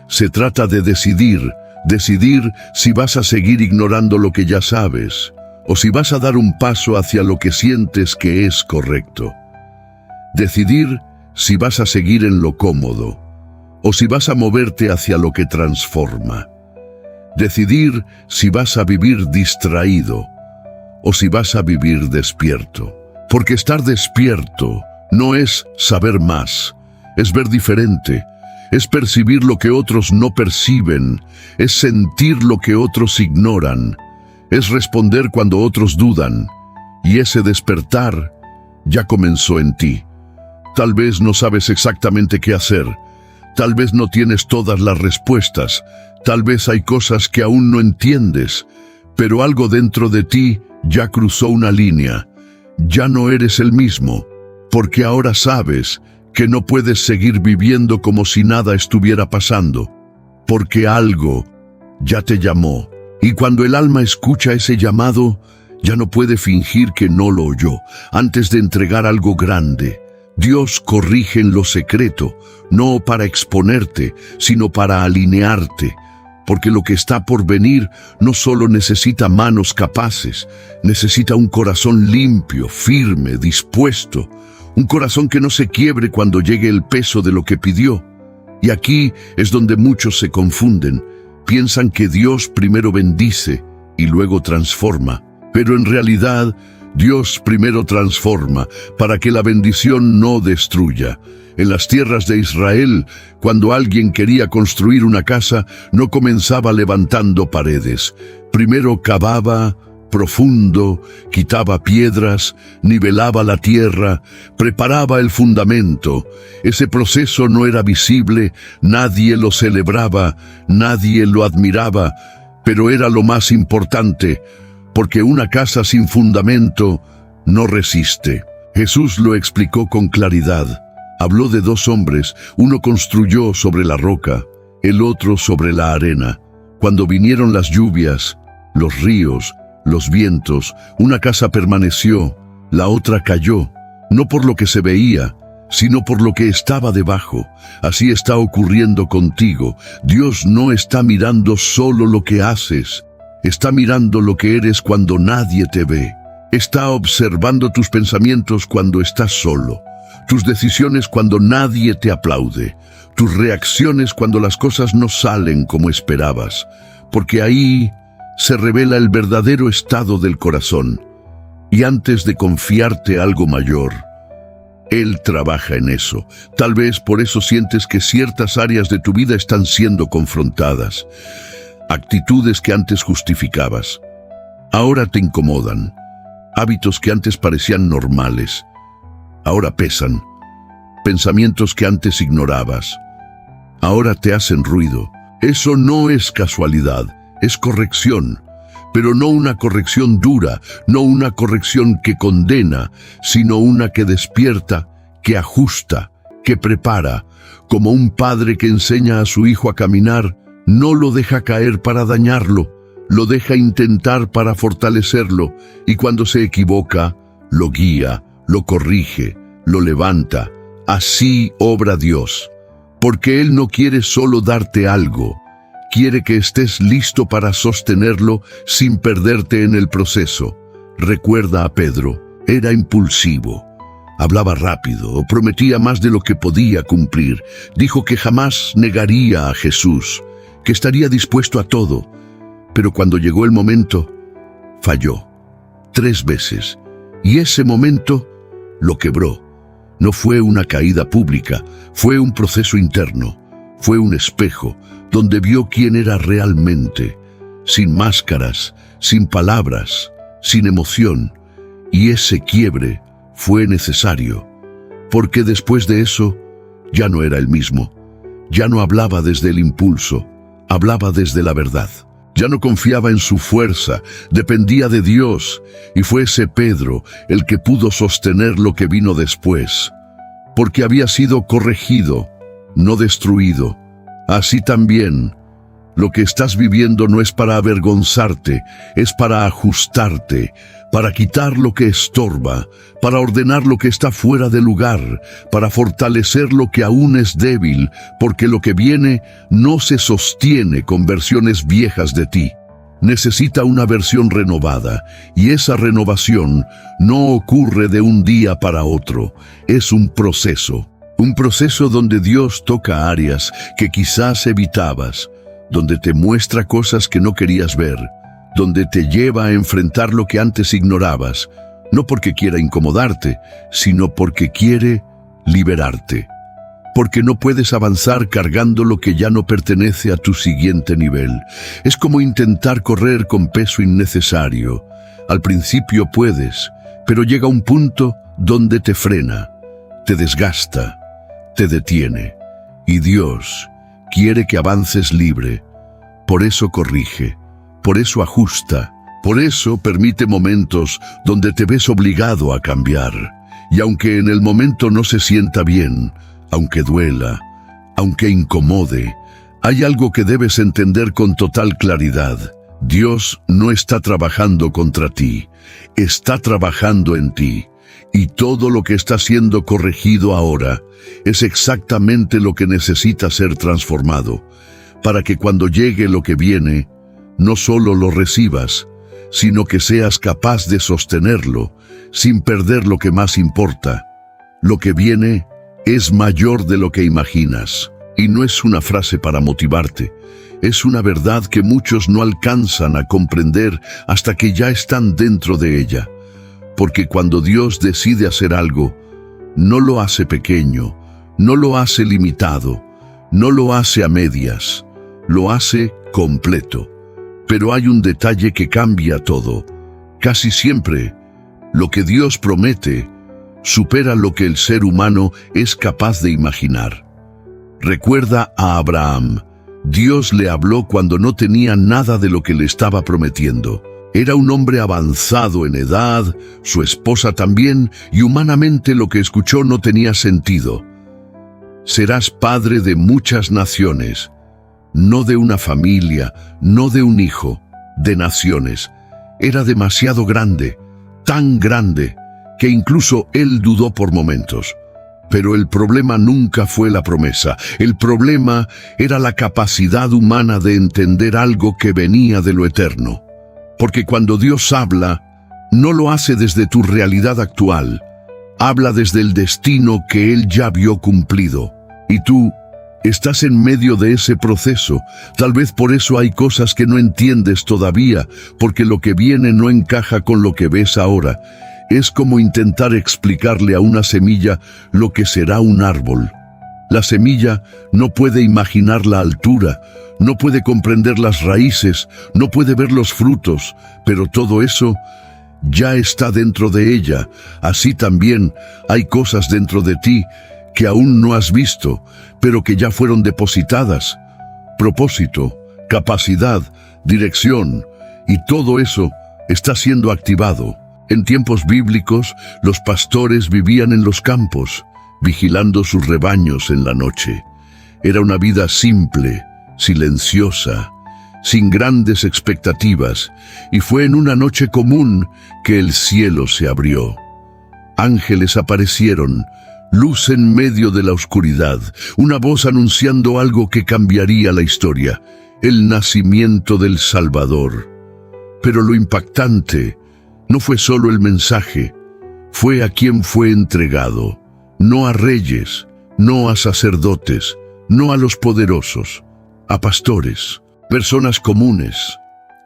se trata de decidir si vas a seguir ignorando lo que ya sabes, o si vas a dar un paso hacia lo que sientes que es correcto. Decidir si vas a seguir en lo cómodo, o si vas a moverte hacia lo que transforma. Decidir si vas a vivir distraído, o si vas a vivir despierto. Porque estar despierto no es saber más, es ver diferente, es percibir lo que otros no perciben, es sentir lo que otros ignoran, es responder cuando otros dudan, y ese despertar ya comenzó en ti. Tal vez no sabes exactamente qué hacer, tal vez no tienes todas las respuestas, tal vez hay cosas que aún no entiendes, pero algo dentro de ti ya cruzó una línea. Ya no eres el mismo, porque ahora sabes que no puedes seguir viviendo como si nada estuviera pasando, porque algo ya te llamó. Y cuando el alma escucha ese llamado, ya no puede fingir que no lo oyó. Antes de entregar algo grande, Dios corrige en lo secreto, no para exponerte, sino para alinearte, porque lo que está por venir no solo necesita manos capaces, necesita un corazón limpio, firme, dispuesto, un corazón que no se quiebre cuando llegue el peso de lo que pidió. Y aquí es donde muchos se confunden, piensan que Dios primero bendice y luego transforma, pero en realidad Dios primero transforma para que la bendición no destruya. En las tierras de Israel, cuando alguien quería construir una casa, no comenzaba levantando paredes. Primero cavaba profundo, quitaba piedras, nivelaba la tierra, preparaba el fundamento. Ese proceso no era visible, nadie lo celebraba, nadie lo admiraba, pero era lo más importante, porque una casa sin fundamento no resiste. Jesús lo explicó con claridad. Habló de dos hombres, uno construyó sobre la roca, el otro sobre la arena. Cuando vinieron las lluvias, los ríos, los vientos, una casa permaneció, la otra cayó, no por lo que se veía, sino por lo que estaba debajo. Así está ocurriendo contigo. Dios no está mirando solo lo que haces, está mirando lo que eres cuando nadie te ve. Está observando tus pensamientos cuando estás solo, tus decisiones cuando nadie te aplaude, tus reacciones cuando las cosas no salen como esperabas, porque ahí se revela el verdadero estado del corazón. Y antes de confiarte algo mayor, Él trabaja en eso. Tal vez por eso sientes que ciertas áreas de tu vida están siendo confrontadas. Actitudes que antes justificabas, ahora te incomodan. Hábitos que antes parecían normales, ahora pesan. Pensamientos que antes ignorabas, ahora te hacen ruido. Eso no es casualidad, es corrección. Pero no una corrección dura, no una corrección que condena, sino una que despierta, que ajusta, que prepara. Como un padre que enseña a su hijo a caminar, no lo deja caer para dañarlo, lo deja intentar para fortalecerlo, y cuando se equivoca, lo guía, lo corrige, lo levanta. Así obra Dios, porque Él no quiere solo darte algo, quiere que estés listo para sostenerlo sin perderte en el proceso. Recuerda a Pedro, era impulsivo. Hablaba rápido, prometía más de lo que podía cumplir. Dijo que jamás negaría a Jesús, que estaría dispuesto a todo. Pero cuando llegó el momento, falló 3 veces. Y ese momento lo quebró. No fue una caída pública, fue un proceso interno. Fue un espejo donde vio quién era realmente, sin máscaras, sin palabras, sin emoción. Y ese quiebre fue necesario, porque después de eso ya no era el mismo. Ya no hablaba desde el impulso, hablaba desde la verdad. Ya no confiaba en su fuerza, dependía de Dios, y fue ese Pedro el que pudo sostener lo que vino después, porque había sido corregido, no destruido. Así también, lo que estás viviendo no es para avergonzarte, es para ajustarte, para quitar lo que estorba, para ordenar lo que está fuera de lugar, para fortalecer lo que aún es débil, porque lo que viene no se sostiene con versiones viejas de ti. Necesita una versión renovada, y esa renovación no ocurre de un día para otro, es un proceso donde Dios toca áreas que quizás evitabas, donde te muestra cosas que no querías ver, donde te lleva a enfrentar lo que antes ignorabas, no porque quiera incomodarte, sino porque quiere liberarte. Porque no puedes avanzar cargando lo que ya no pertenece a tu siguiente nivel. Es como intentar correr con peso innecesario. Al principio puedes, pero llega un punto donde te frena, te desgasta, te detiene. Y Dios quiere que avances libre. Por eso corrige, por eso ajusta, por eso permite momentos donde te ves obligado a cambiar. Y aunque en el momento no se sienta bien, aunque duela, aunque incomode, hay algo que debes entender con total claridad. Dios no está trabajando contra ti, está trabajando en ti. Y todo lo que está siendo corregido ahora es exactamente lo que necesita ser transformado, para que cuando llegue lo que viene, no solo lo recibas, sino que seas capaz de sostenerlo, sin perder lo que más importa. Lo que viene es mayor de lo que imaginas. Y no es una frase para motivarte, es una verdad que muchos no alcanzan a comprender hasta que ya están dentro de ella. Porque cuando Dios decide hacer algo, no lo hace pequeño, no lo hace limitado, no lo hace a medias, lo hace completo. Pero hay un detalle que cambia todo. Casi siempre, lo que Dios promete supera lo que el ser humano es capaz de imaginar. Recuerda a Abraham. Dios le habló cuando no tenía nada de lo que le estaba prometiendo. Era un hombre avanzado en edad, su esposa también, y humanamente lo que escuchó no tenía sentido. Serás padre de muchas naciones, no de una familia, no de un hijo, de naciones. Era demasiado grande, tan grande, que incluso él dudó por momentos. Pero el problema nunca fue la promesa. El problema era la capacidad humana de entender algo que venía de lo eterno. Porque cuando Dios habla, no lo hace desde tu realidad actual. Habla desde el destino que Él ya vio cumplido. Y tú estás en medio de ese proceso. Tal vez por eso hay cosas que no entiendes todavía, porque lo que viene no encaja con lo que ves ahora. Es como intentar explicarle a una semilla lo que será un árbol. La semilla no puede imaginar la altura, no puede comprender las raíces, no puede ver los frutos, pero todo eso ya está dentro de ella. Así también hay cosas dentro de ti que aún no has visto, pero que ya fueron depositadas. Propósito, capacidad, dirección, y todo eso está siendo activado. En tiempos bíblicos, los pastores vivían en los campos, vigilando sus rebaños en la noche. Era una vida simple, silenciosa, sin grandes expectativas, y fue en una noche común que el cielo se abrió. Ángeles aparecieron, luz en medio de la oscuridad, una voz anunciando algo que cambiaría la historia. el nacimiento del Salvador. Pero lo impactante no fue solo el mensaje, fue a quien fue entregado, no a reyes, no a sacerdotes, no a los poderosos, a pastores, personas comunes,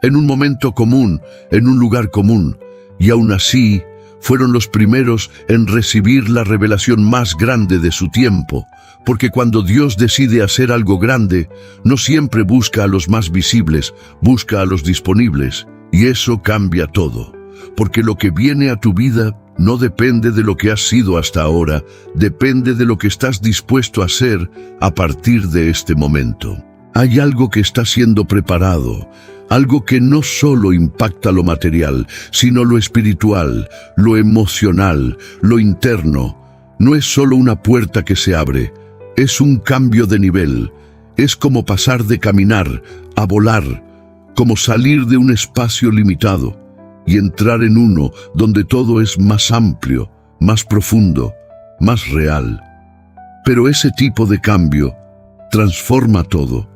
en un momento común, en un lugar común, y aún así fueron los primeros en recibir la revelación más grande de su tiempo, porque cuando Dios decide hacer algo grande, no siempre busca a los más visibles, busca a los disponibles, y eso cambia todo, porque lo que viene a tu vida no depende de lo que has sido hasta ahora, depende de lo que estás dispuesto a hacer a partir de este momento. Hay algo que está siendo preparado, algo que no solo impacta lo material, sino lo espiritual, lo emocional, lo interno. No es solo una puerta que se abre, es un cambio de nivel. Es como pasar de caminar a volar, como salir de un espacio limitado y entrar en uno donde todo es más amplio, más profundo, más real. Pero ese tipo de cambio transforma todo.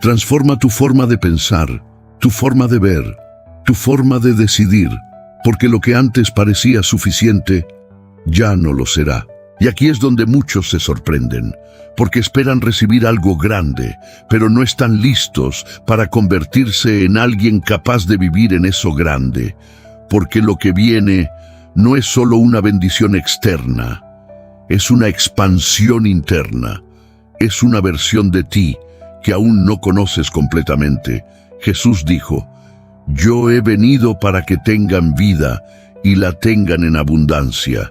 Transforma tu forma de pensar, tu forma de ver, tu forma de decidir, porque lo que antes parecía suficiente, ya no lo será. Y aquí es donde muchos se sorprenden, porque esperan recibir algo grande, pero no están listos para convertirse en alguien capaz de vivir en eso grande, porque lo que viene no es solo una bendición externa, es una expansión interna, es una versión de ti que aún no conoces completamente. Jesús dijo: yo he venido para que tengan vida y la tengan en abundancia.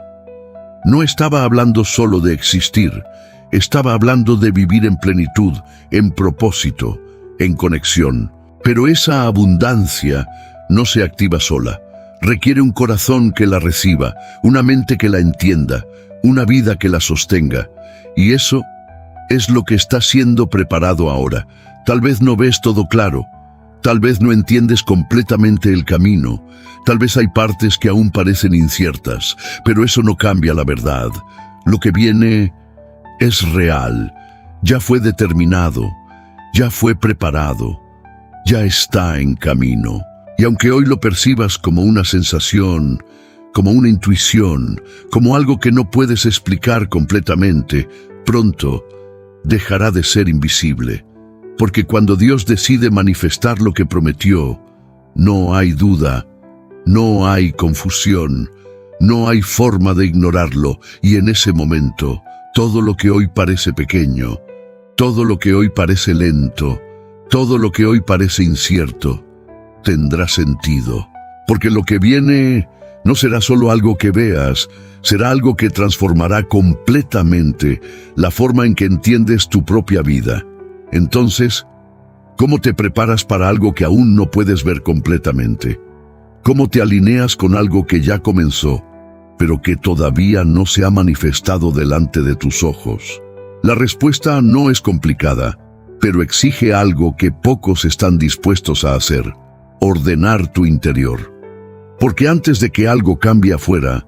No estaba hablando solo de existir, estaba hablando de vivir en plenitud, en propósito, en conexión. Pero esa abundancia no se activa sola. Requiere un corazón que la reciba, una mente que la entienda, una vida que la sostenga. Y eso es lo que está siendo preparado ahora. Tal vez no ves todo claro, tal vez no entiendes completamente el camino, tal vez hay partes que aún parecen inciertas, pero eso no cambia la verdad. Lo que viene es real, ya fue determinado, ya fue preparado, ya está en camino. Y aunque hoy lo percibas como una sensación, como una intuición, como algo que no puedes explicar completamente, pronto dejará de ser invisible. Porque cuando Dios decide manifestar lo que prometió, no hay duda, no hay confusión, no hay forma de ignorarlo. Y en ese momento, todo lo que hoy parece pequeño, todo lo que hoy parece lento, todo lo que hoy parece incierto, tendrá sentido. Porque lo que viene no será solo algo que veas, será algo que transformará completamente la forma en que entiendes tu propia vida. Entonces, ¿cómo te preparas para algo que aún no puedes ver completamente? ¿Cómo te alineas con algo que ya comenzó, pero que todavía no se ha manifestado delante de tus ojos? La respuesta no es complicada, pero exige algo que pocos están dispuestos a hacer: ordenar tu interior. Porque antes de que algo cambie afuera,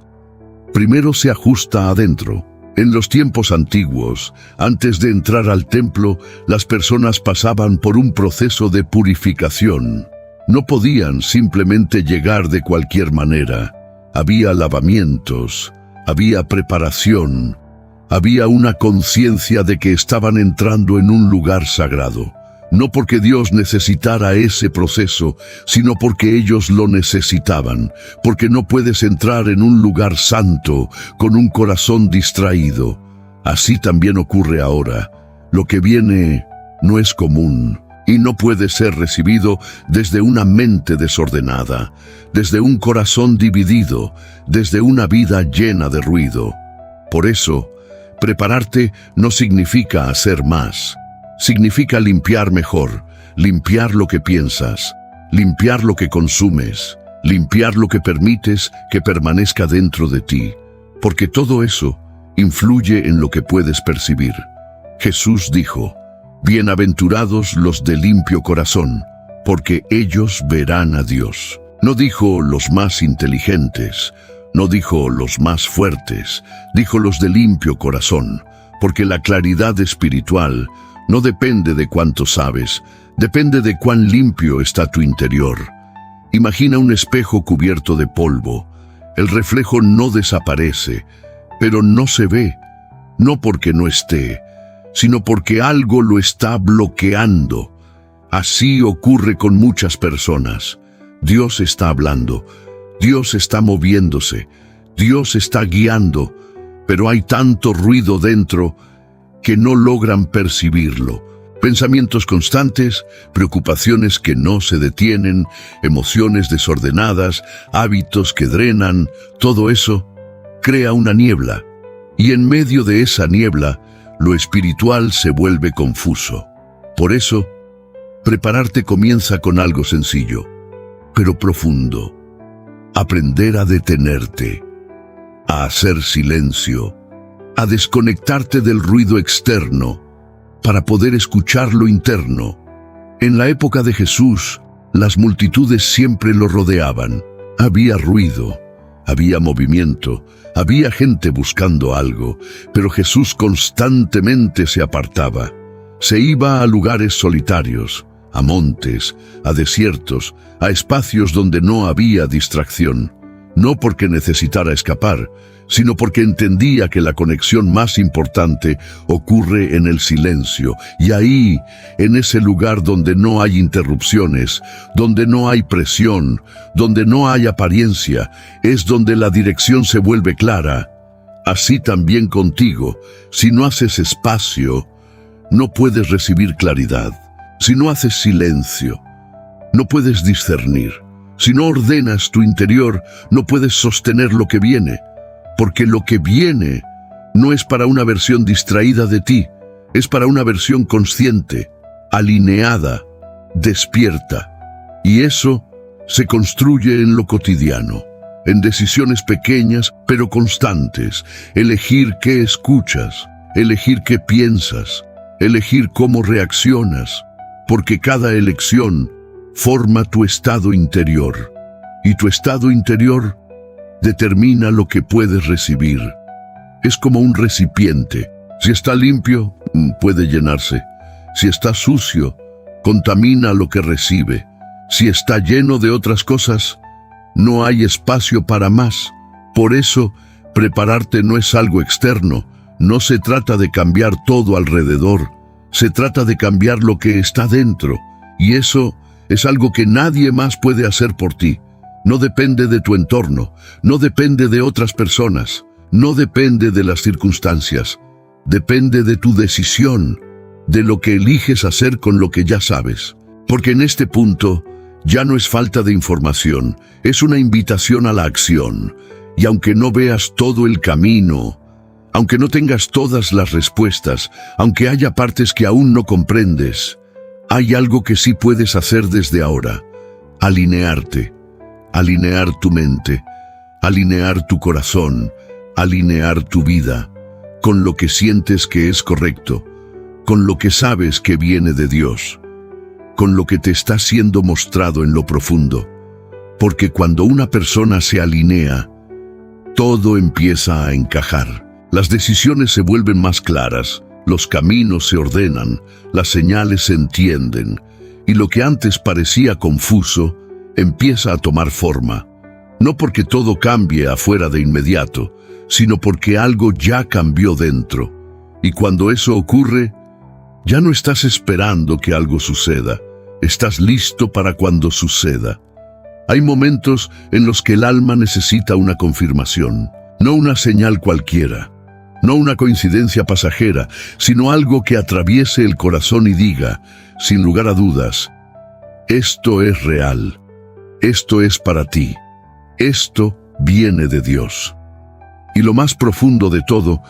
primero se ajusta adentro. En los tiempos antiguos, antes de entrar al templo, las personas pasaban por un proceso de purificación. No podían simplemente llegar de cualquier manera. Había lavamientos, había preparación, había una conciencia de que estaban entrando en un lugar sagrado. No porque Dios necesitara ese proceso, sino porque ellos lo necesitaban, porque no puedes entrar en un lugar santo con un corazón distraído. Así también ocurre ahora. Lo que viene no es común y no puede ser recibido desde una mente desordenada, desde un corazón dividido, desde una vida llena de ruido. Por eso, prepararte no significa hacer más. Significa limpiar mejor, limpiar lo que piensas, limpiar lo que consumes, limpiar lo que permites que permanezca dentro de ti, porque todo eso influye en lo que puedes percibir. Jesús dijo: bienaventurados los de limpio corazón, porque ellos verán a Dios. No dijo los más inteligentes, no dijo los más fuertes, dijo los de limpio corazón, porque la claridad espiritual no depende de cuánto sabes, depende de cuán limpio está tu interior. Imagina un espejo cubierto de polvo. El reflejo no desaparece, pero no se ve, no porque no esté, sino porque algo lo está bloqueando. Así ocurre con muchas personas. Dios está hablando, Dios está moviéndose, Dios está guiando, pero hay tanto ruido dentro que no logran percibirlo. Pensamientos constantes, preocupaciones que no se detienen, emociones desordenadas, hábitos que drenan, todo eso crea una niebla. Y en medio de esa niebla, lo espiritual se vuelve confuso. Por eso, prepararte comienza con algo sencillo, pero profundo. Aprender a detenerte, a hacer silencio, a desconectarte del ruido externo para poder escuchar lo interno. En la época de Jesús, las multitudes siempre lo rodeaban. Había ruido, había movimiento, había gente buscando algo, pero Jesús constantemente se apartaba. Se iba a lugares solitarios, a montes, a desiertos, a espacios donde no había distracción. No porque necesitara escapar, sino porque entendía que la conexión más importante ocurre en el silencio. Y ahí, en ese lugar donde no hay interrupciones, donde no hay presión, donde no hay apariencia, es donde la dirección se vuelve clara. Así también contigo, si no haces espacio, no puedes recibir claridad. Si no haces silencio, no puedes discernir. Si no ordenas tu interior, no puedes sostener lo que viene, porque lo que viene no es para una versión distraída de ti, es para una versión consciente, alineada, despierta. Y eso se construye en lo cotidiano, en decisiones pequeñas pero constantes, elegir qué escuchas, elegir qué piensas, elegir cómo reaccionas, porque cada elección forma tu estado interior, y tu estado interior determina lo que puedes recibir. Es como un recipiente. Si está limpio, puede llenarse. Si está sucio, contamina lo que recibe. Si está lleno de otras cosas, no hay espacio para más. Por eso, prepararte no es algo externo. No se trata de cambiar todo alrededor. Se trata de cambiar lo que está dentro. Y eso es algo que nadie más puede hacer por ti. No depende de tu entorno, no depende de otras personas, no depende de las circunstancias. Depende de tu decisión, de lo que eliges hacer con lo que ya sabes. Porque en este punto ya no es falta de información, es una invitación a la acción. Y aunque no veas todo el camino, aunque no tengas todas las respuestas, aunque haya partes que aún no comprendes, hay algo que sí puedes hacer desde ahora: alinearte, alinear tu mente, alinear tu corazón, alinear tu vida con lo que sientes que es correcto, con lo que sabes que viene de Dios, con lo que te está siendo mostrado en lo profundo. Porque cuando una persona se alinea, todo empieza a encajar. Las decisiones se vuelven más claras, los caminos se ordenan, las señales se entienden, y lo que antes parecía confuso empieza a tomar forma. No porque todo cambie afuera de inmediato, sino porque algo ya cambió dentro. Y cuando eso ocurre, ya no estás esperando que algo suceda, estás listo para cuando suceda. Hay momentos en los que el alma necesita una confirmación, no una señal cualquiera, no una coincidencia pasajera, sino algo que atraviese el corazón y diga, sin lugar a dudas: esto es real, esto es para ti, esto viene de Dios. Y lo más profundo de todo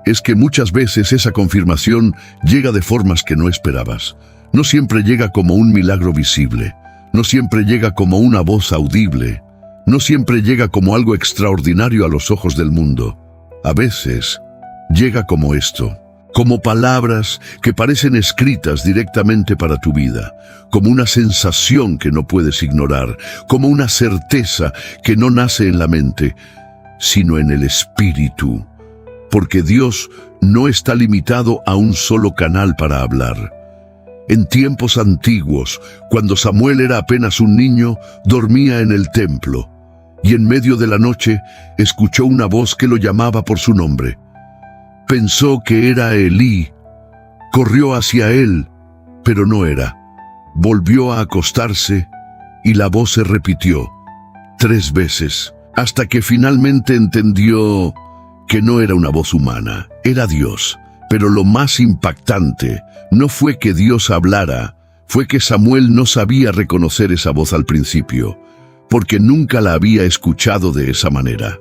es que muchas veces esa confirmación llega de formas que no esperabas. No siempre llega como un milagro visible, no siempre llega como una voz audible, no siempre llega como algo extraordinario a los ojos del mundo. A veces llega como esto, como palabras que parecen escritas directamente para tu vida, como una sensación que no puedes ignorar, como una certeza que no nace en la mente, sino en el espíritu, porque Dios no está limitado a un solo canal para hablar. En tiempos antiguos, cuando Samuel era apenas un niño, dormía en el templo, y en medio de la noche escuchó una voz que lo llamaba por su nombre. Pensó que era Elí. Corrió hacia él, pero no era. Volvió a acostarse, y la voz se repitió 3 veces, hasta que finalmente entendió que no era una voz humana, era Dios. Pero lo más impactante no fue que Dios hablara, fue que Samuel no sabía reconocer esa voz al principio, porque nunca la había escuchado de esa manera.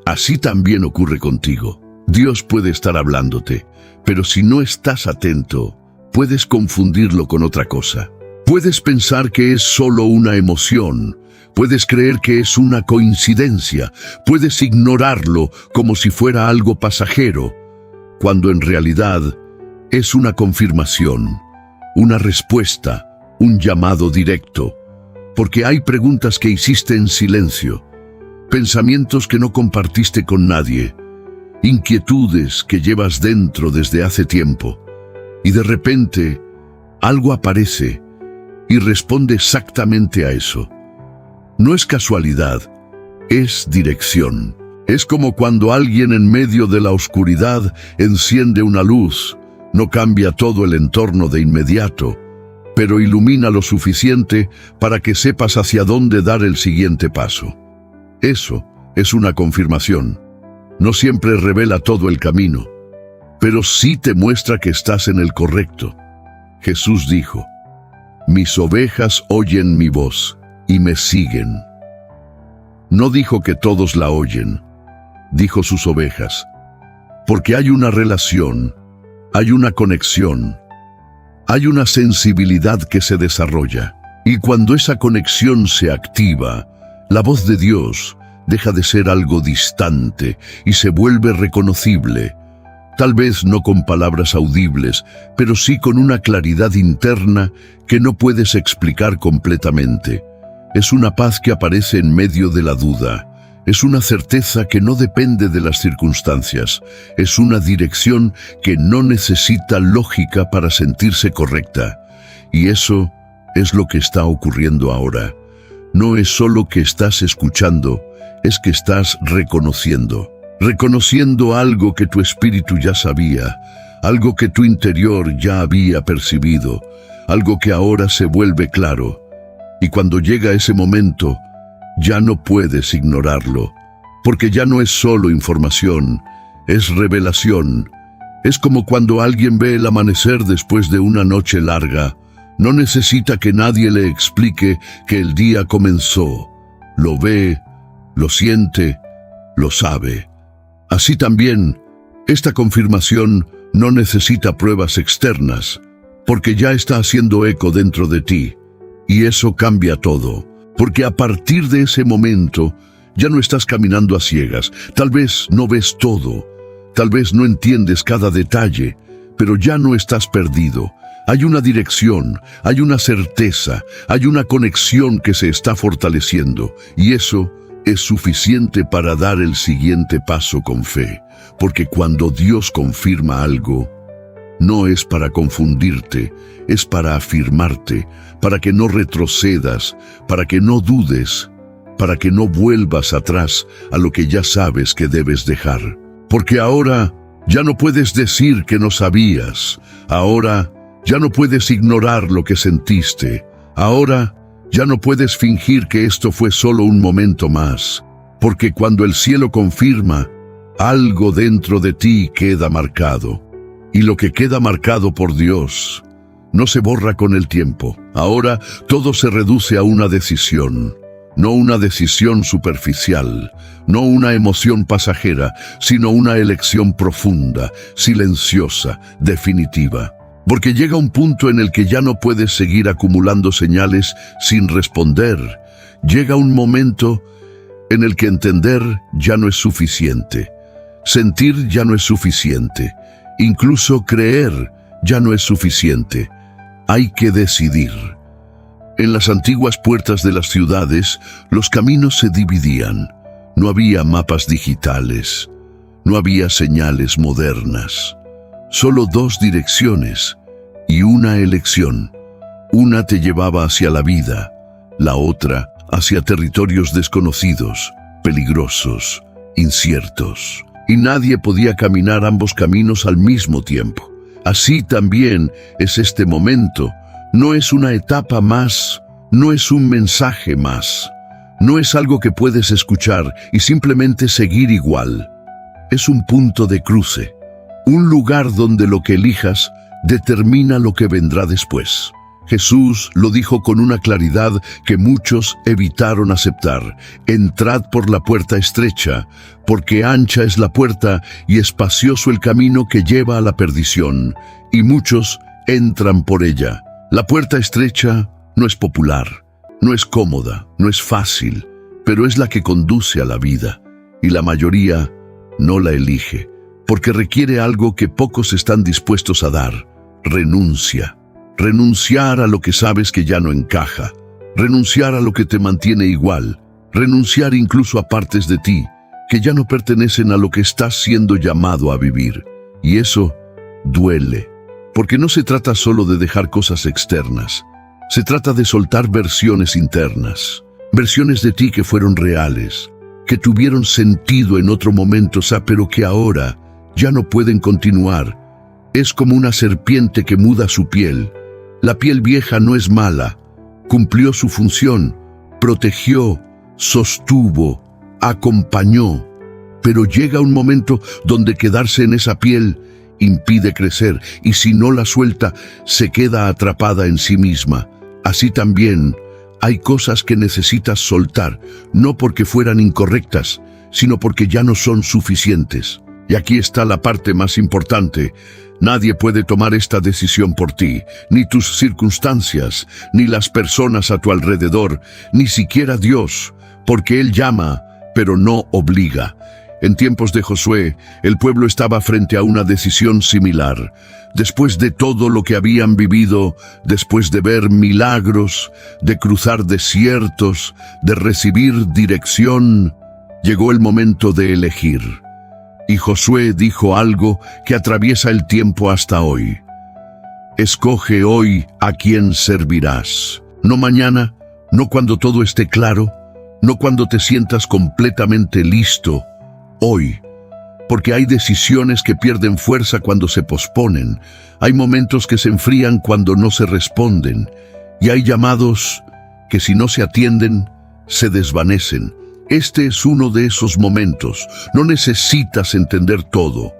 Así también ocurre contigo. Dios puede estar hablándote, pero si no estás atento, puedes confundirlo con otra cosa. Puedes pensar que es solo una emoción, puedes creer que es una coincidencia, puedes ignorarlo como si fuera algo pasajero, cuando en realidad es una confirmación, una respuesta, un llamado directo, porque hay preguntas que hiciste en silencio, pensamientos que no compartiste con nadie, inquietudes que llevas dentro desde hace tiempo, y de repente algo aparece y responde exactamente a eso. No es casualidad, es dirección. Es como cuando alguien en medio de la oscuridad enciende una luz. No cambia todo el entorno de inmediato, pero ilumina lo suficiente para que sepas hacia dónde dar el siguiente paso. Eso es una confirmación. No siempre revela todo el camino, pero sí te muestra que estás en el correcto. Jesús dijo: «Mis ovejas oyen mi voz y me siguen». No dijo que todos la oyen, dijo sus ovejas, porque hay una relación, hay una conexión, hay una sensibilidad que se desarrolla, y cuando esa conexión se activa, la voz de Dios deja de ser algo distante y se vuelve reconocible, tal vez no con palabras audibles, pero sí con una claridad interna que no puedes explicar completamente. Es una paz que aparece en medio de la duda. Es una certeza que no depende de las circunstancias. Es una dirección que no necesita lógica para sentirse correcta. Y eso es lo que está ocurriendo ahora. No es solo que estás escuchando, es que estás reconociendo. Reconociendo algo que tu espíritu ya sabía, algo que tu interior ya había percibido, algo que ahora se vuelve claro. Y cuando llega ese momento, ya no puedes ignorarlo, porque ya no es solo información, es revelación. Es como cuando alguien ve el amanecer después de una noche larga. No necesita que nadie le explique que el día comenzó. Lo ve, lo siente, lo sabe. Así también, esta confirmación no necesita pruebas externas, porque ya está haciendo eco dentro de ti. Y eso cambia todo, porque a partir de ese momento ya no estás caminando a ciegas. Tal vez no ves todo, tal vez no entiendes cada detalle, pero ya no estás perdido. Hay una dirección, hay una certeza, hay una conexión que se está fortaleciendo, y eso es suficiente para dar el siguiente paso con fe, porque cuando Dios confirma algo, no es para confundirte, es para afirmarte, para que no retrocedas, para que no dudes, para que no vuelvas atrás a lo que ya sabes que debes dejar. Porque ahora ya no puedes decir que no sabías, ahora ya no puedes ignorar lo que sentiste, ahora ya no puedes fingir que esto fue solo un momento más, porque cuando el cielo confirma, algo dentro de ti queda marcado. Y lo que queda marcado por Dios no se borra con el tiempo. Ahora todo se reduce a una decisión, no una decisión superficial, no una emoción pasajera, sino una elección profunda, silenciosa, definitiva. Porque llega un punto en el que ya no puedes seguir acumulando señales sin responder. Llega un momento en el que entender ya no es suficiente, sentir ya no es suficiente, incluso creer ya no es suficiente. Hay que decidir. En las antiguas puertas de las ciudades, los caminos se dividían. No había mapas digitales. No había señales modernas, solo dos direcciones y una elección. Una te llevaba hacia la vida, la otra hacia territorios desconocidos, peligrosos, inciertos. Y nadie podía caminar ambos caminos al mismo tiempo. Así también es este momento. No es una etapa más, no es un mensaje más, no es algo que puedes escuchar y simplemente seguir igual. Es un punto de cruce, un lugar donde lo que elijas determina lo que vendrá después. Jesús lo dijo con una claridad que muchos evitaron aceptar. Entrad por la puerta estrecha, porque ancha es la puerta y espacioso el camino que lleva a la perdición, y muchos entran por ella. La puerta estrecha no es popular, no es cómoda, no es fácil, pero es la que conduce a la vida, y la mayoría no la elige, porque requiere algo que pocos están dispuestos a dar: renuncia. Renunciar a lo que sabes que ya no encaja, renunciar a lo que te mantiene igual, renunciar incluso a partes de ti que ya no pertenecen a lo que estás siendo llamado a vivir. Y eso duele, porque no se trata solo de dejar cosas externas, se trata de soltar versiones internas, versiones de ti que fueron reales, que tuvieron sentido en otro momento, pero que ahora ya no pueden continuar. Es como una serpiente que muda su piel. La piel vieja no es mala, cumplió su función, protegió, sostuvo, acompañó, pero llega un momento donde quedarse en esa piel impide crecer, y si no la suelta, se queda atrapada en sí misma. Así también hay cosas que necesitas soltar, no porque fueran incorrectas, sino porque ya no son suficientes. Y aquí está la parte más importante. Nadie puede tomar esta decisión por ti, ni tus circunstancias, ni las personas a tu alrededor, ni siquiera Dios, porque Él llama, pero no obliga. En tiempos de Josué, el pueblo estaba frente a una decisión similar. Después de todo lo que habían vivido, después de ver milagros, de cruzar desiertos, de recibir dirección, llegó el momento de elegir. Y Josué dijo algo que atraviesa el tiempo hasta hoy. Escoge hoy a quién servirás. No mañana, no cuando todo esté claro, no cuando te sientas completamente listo. Hoy. Porque hay decisiones que pierden fuerza cuando se posponen. Hay momentos que se enfrían cuando no se responden. Y hay llamados que si no se atienden, se desvanecen. Este es uno de esos momentos. No necesitas entender todo.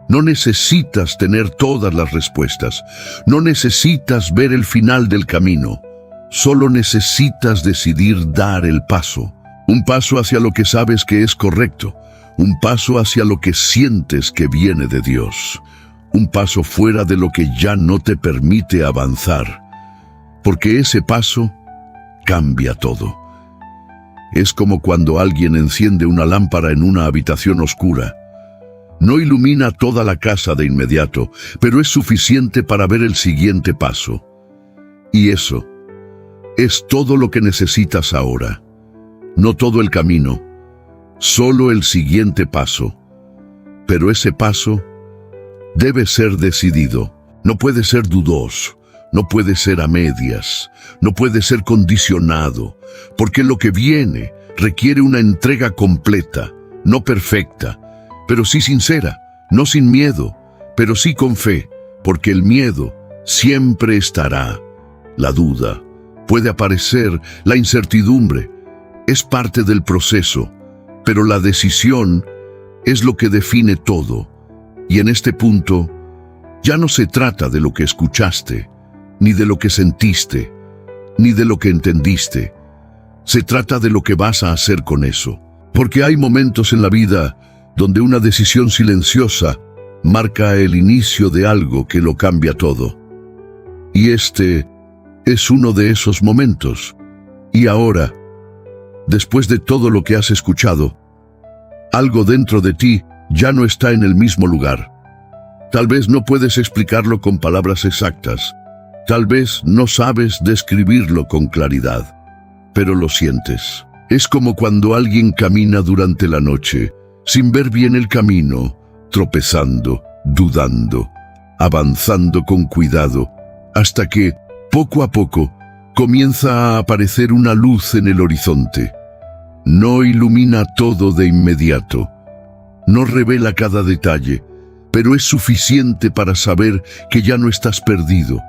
No necesitas tener todas las respuestas. No necesitas ver el final del camino. Solo necesitas decidir dar el paso. Un paso hacia lo que sabes que es correcto. Un paso hacia lo que sientes que viene de Dios. Un paso fuera de lo que ya no te permite avanzar. Porque ese paso cambia todo. Es como cuando alguien enciende una lámpara en una habitación oscura. No ilumina toda la casa de inmediato, pero es suficiente para ver el siguiente paso. Y eso es todo lo que necesitas ahora. No todo el camino, solo el siguiente paso. Pero ese paso debe ser decidido. No puede ser dudoso. No puede ser a medias, no puede ser condicionado, porque lo que viene requiere una entrega completa, no perfecta, pero sí sincera, no sin miedo, pero sí con fe, porque el miedo siempre estará. La duda puede aparecer, la incertidumbre es parte del proceso, pero la decisión es lo que define todo. Y en este punto, ya no se trata de lo que escuchaste, ni de lo que sentiste, ni de lo que entendiste. Se trata de lo que vas a hacer con eso. Porque hay momentos en la vida donde una decisión silenciosa marca el inicio de algo que lo cambia todo. Y este es uno de esos momentos. Y ahora, después de todo lo que has escuchado, algo dentro de ti ya no está en el mismo lugar. Tal vez no puedes explicarlo con palabras exactas. Tal vez no sabes describirlo con claridad, pero lo sientes. Es como cuando alguien camina durante la noche, sin ver bien el camino, tropezando, dudando, avanzando con cuidado, hasta que, poco a poco, comienza a aparecer una luz en el horizonte. No ilumina todo de inmediato, no revela cada detalle, pero es suficiente para saber que ya no estás perdido.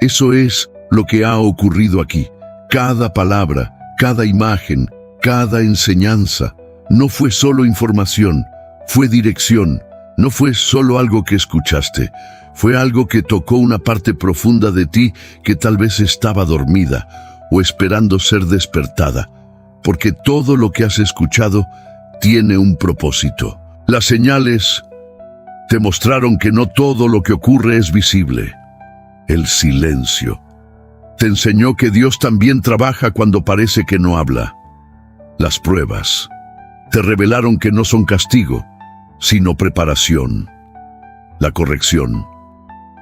Eso es lo que ha ocurrido aquí. Cada palabra, cada imagen, cada enseñanza, no fue solo información, fue dirección, no fue solo algo que escuchaste, fue algo que tocó una parte profunda de ti que tal vez estaba dormida o esperando ser despertada, porque todo lo que has escuchado tiene un propósito. Las señales te mostraron que no todo lo que ocurre es visible. El silencio te enseñó que Dios también trabaja cuando parece que no habla. Las pruebas te revelaron que no son castigo, sino preparación. La corrección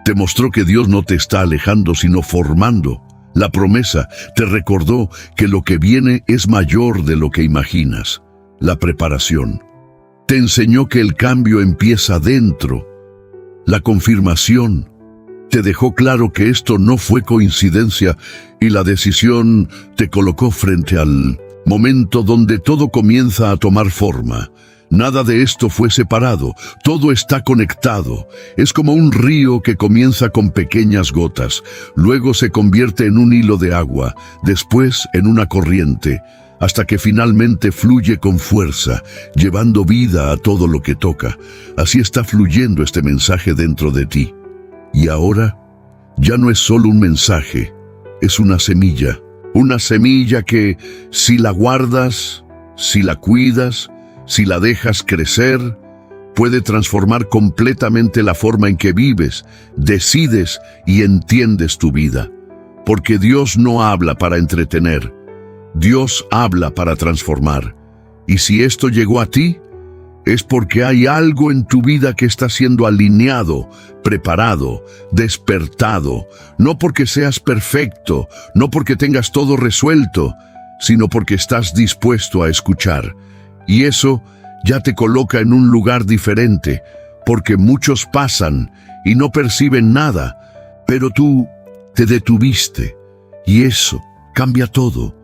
te mostró que Dios no te está alejando, sino formando. La promesa te recordó que lo que viene es mayor de lo que imaginas. La preparación te enseñó que el cambio empieza dentro. La confirmación te dejó claro que esto no fue coincidencia y la decisión te colocó frente al momento donde todo comienza a tomar forma. Nada de esto fue separado, todo está conectado. Es como un río que comienza con pequeñas gotas, luego se convierte en un hilo de agua, después en una corriente, hasta que finalmente fluye con fuerza, llevando vida a todo lo que toca. Así está fluyendo este mensaje dentro de ti. Y ahora, ya no es solo un mensaje, es una semilla que, si la guardas, si la cuidas, si la dejas crecer, puede transformar completamente la forma en que vives, decides y entiendes tu vida. Porque Dios no habla para entretener, Dios habla para transformar. Y si esto llegó a ti, es porque hay algo en tu vida que está siendo alineado, preparado, despertado. No porque seas perfecto, no porque tengas todo resuelto, sino porque estás dispuesto a escuchar. Y eso ya te coloca en un lugar diferente, porque muchos pasan y no perciben nada, pero tú te detuviste, y eso cambia todo.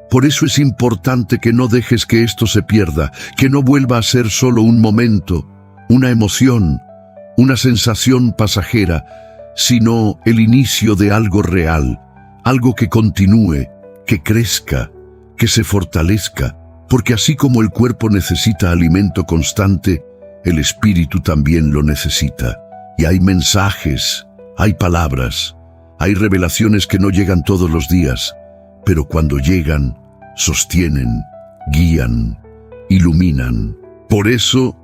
Por eso es importante que no dejes que esto se pierda, que no vuelva a ser solo un momento, una emoción, una sensación pasajera, sino el inicio de algo real, algo que continúe, que crezca, que se fortalezca, porque así como el cuerpo necesita alimento constante, el espíritu también lo necesita. Y hay mensajes, hay palabras, hay revelaciones que no llegan todos los días, pero cuando llegan, sostienen, guían, iluminan. Por eso,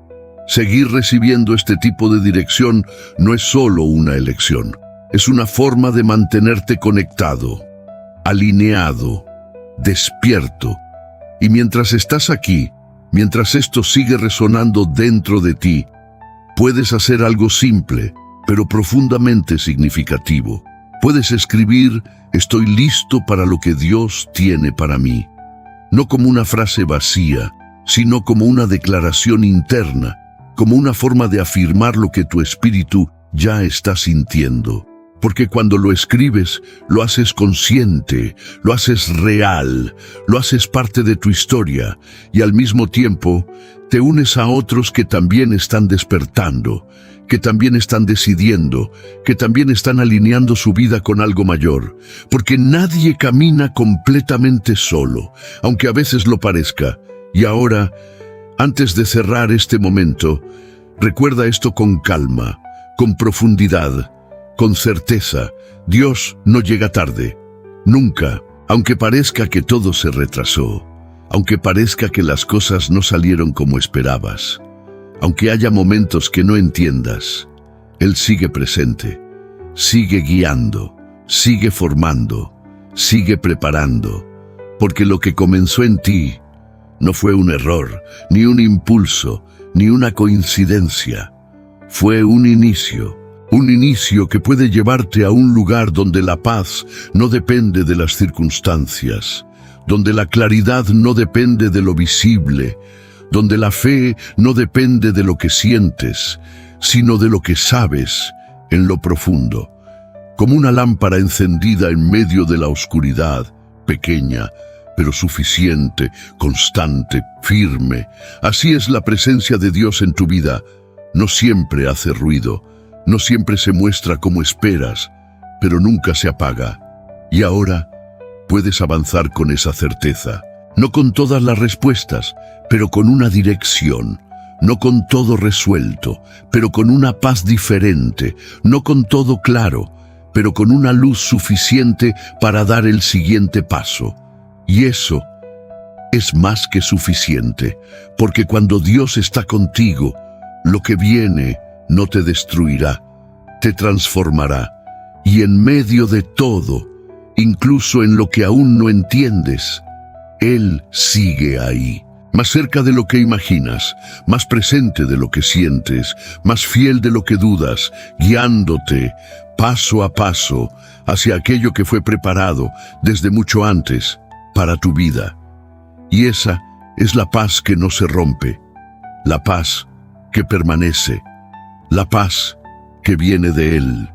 seguir recibiendo este tipo de dirección no es solo una elección, es una forma de mantenerte conectado, alineado, despierto. Y mientras estás aquí, mientras esto sigue resonando dentro de ti, puedes hacer algo simple, pero profundamente significativo. Puedes escribir: estoy listo para lo que Dios tiene para mí. No como una frase vacía, sino como una declaración interna, como una forma de afirmar lo que tu espíritu ya está sintiendo. Porque cuando lo escribes, lo haces consciente, lo haces real, lo haces parte de tu historia, y al mismo tiempo te unes a otros que también están despertando, que también están decidiendo, que también están alineando su vida con algo mayor. Porque nadie camina completamente solo, aunque a veces lo parezca. Y ahora, antes de cerrar este momento, recuerda esto con calma, con profundidad, con certeza. Dios no llega tarde, nunca, aunque parezca que todo se retrasó, aunque parezca que las cosas no salieron como esperabas, aunque haya momentos que no entiendas. Él sigue presente, sigue guiando, sigue formando, sigue preparando, porque lo que comenzó en ti no fue un error, ni un impulso, ni una coincidencia. Fue un inicio que puede llevarte a un lugar donde la paz no depende de las circunstancias, donde la claridad no depende de lo visible, donde la fe no depende de lo que sientes, sino de lo que sabes en lo profundo. Como una lámpara encendida en medio de la oscuridad, pequeña, pero suficiente, constante, firme. Así es la presencia de Dios en tu vida. No siempre hace ruido, no siempre se muestra como esperas, pero nunca se apaga. Y ahora puedes avanzar con esa certeza. No con todas las respuestas, pero con una dirección. No con todo resuelto, pero con una paz diferente. No con todo claro, pero con una luz suficiente para dar el siguiente paso. Y eso es más que suficiente, porque cuando Dios está contigo, lo que viene no te destruirá, te transformará. Y en medio de todo, incluso en lo que aún no entiendes, Él sigue ahí. Más cerca de lo que imaginas, más presente de lo que sientes, más fiel de lo que dudas, guiándote paso a paso hacia aquello que fue preparado desde mucho antes para tu vida. Y esa es la paz que no se rompe, la paz que permanece, la paz que viene de Él.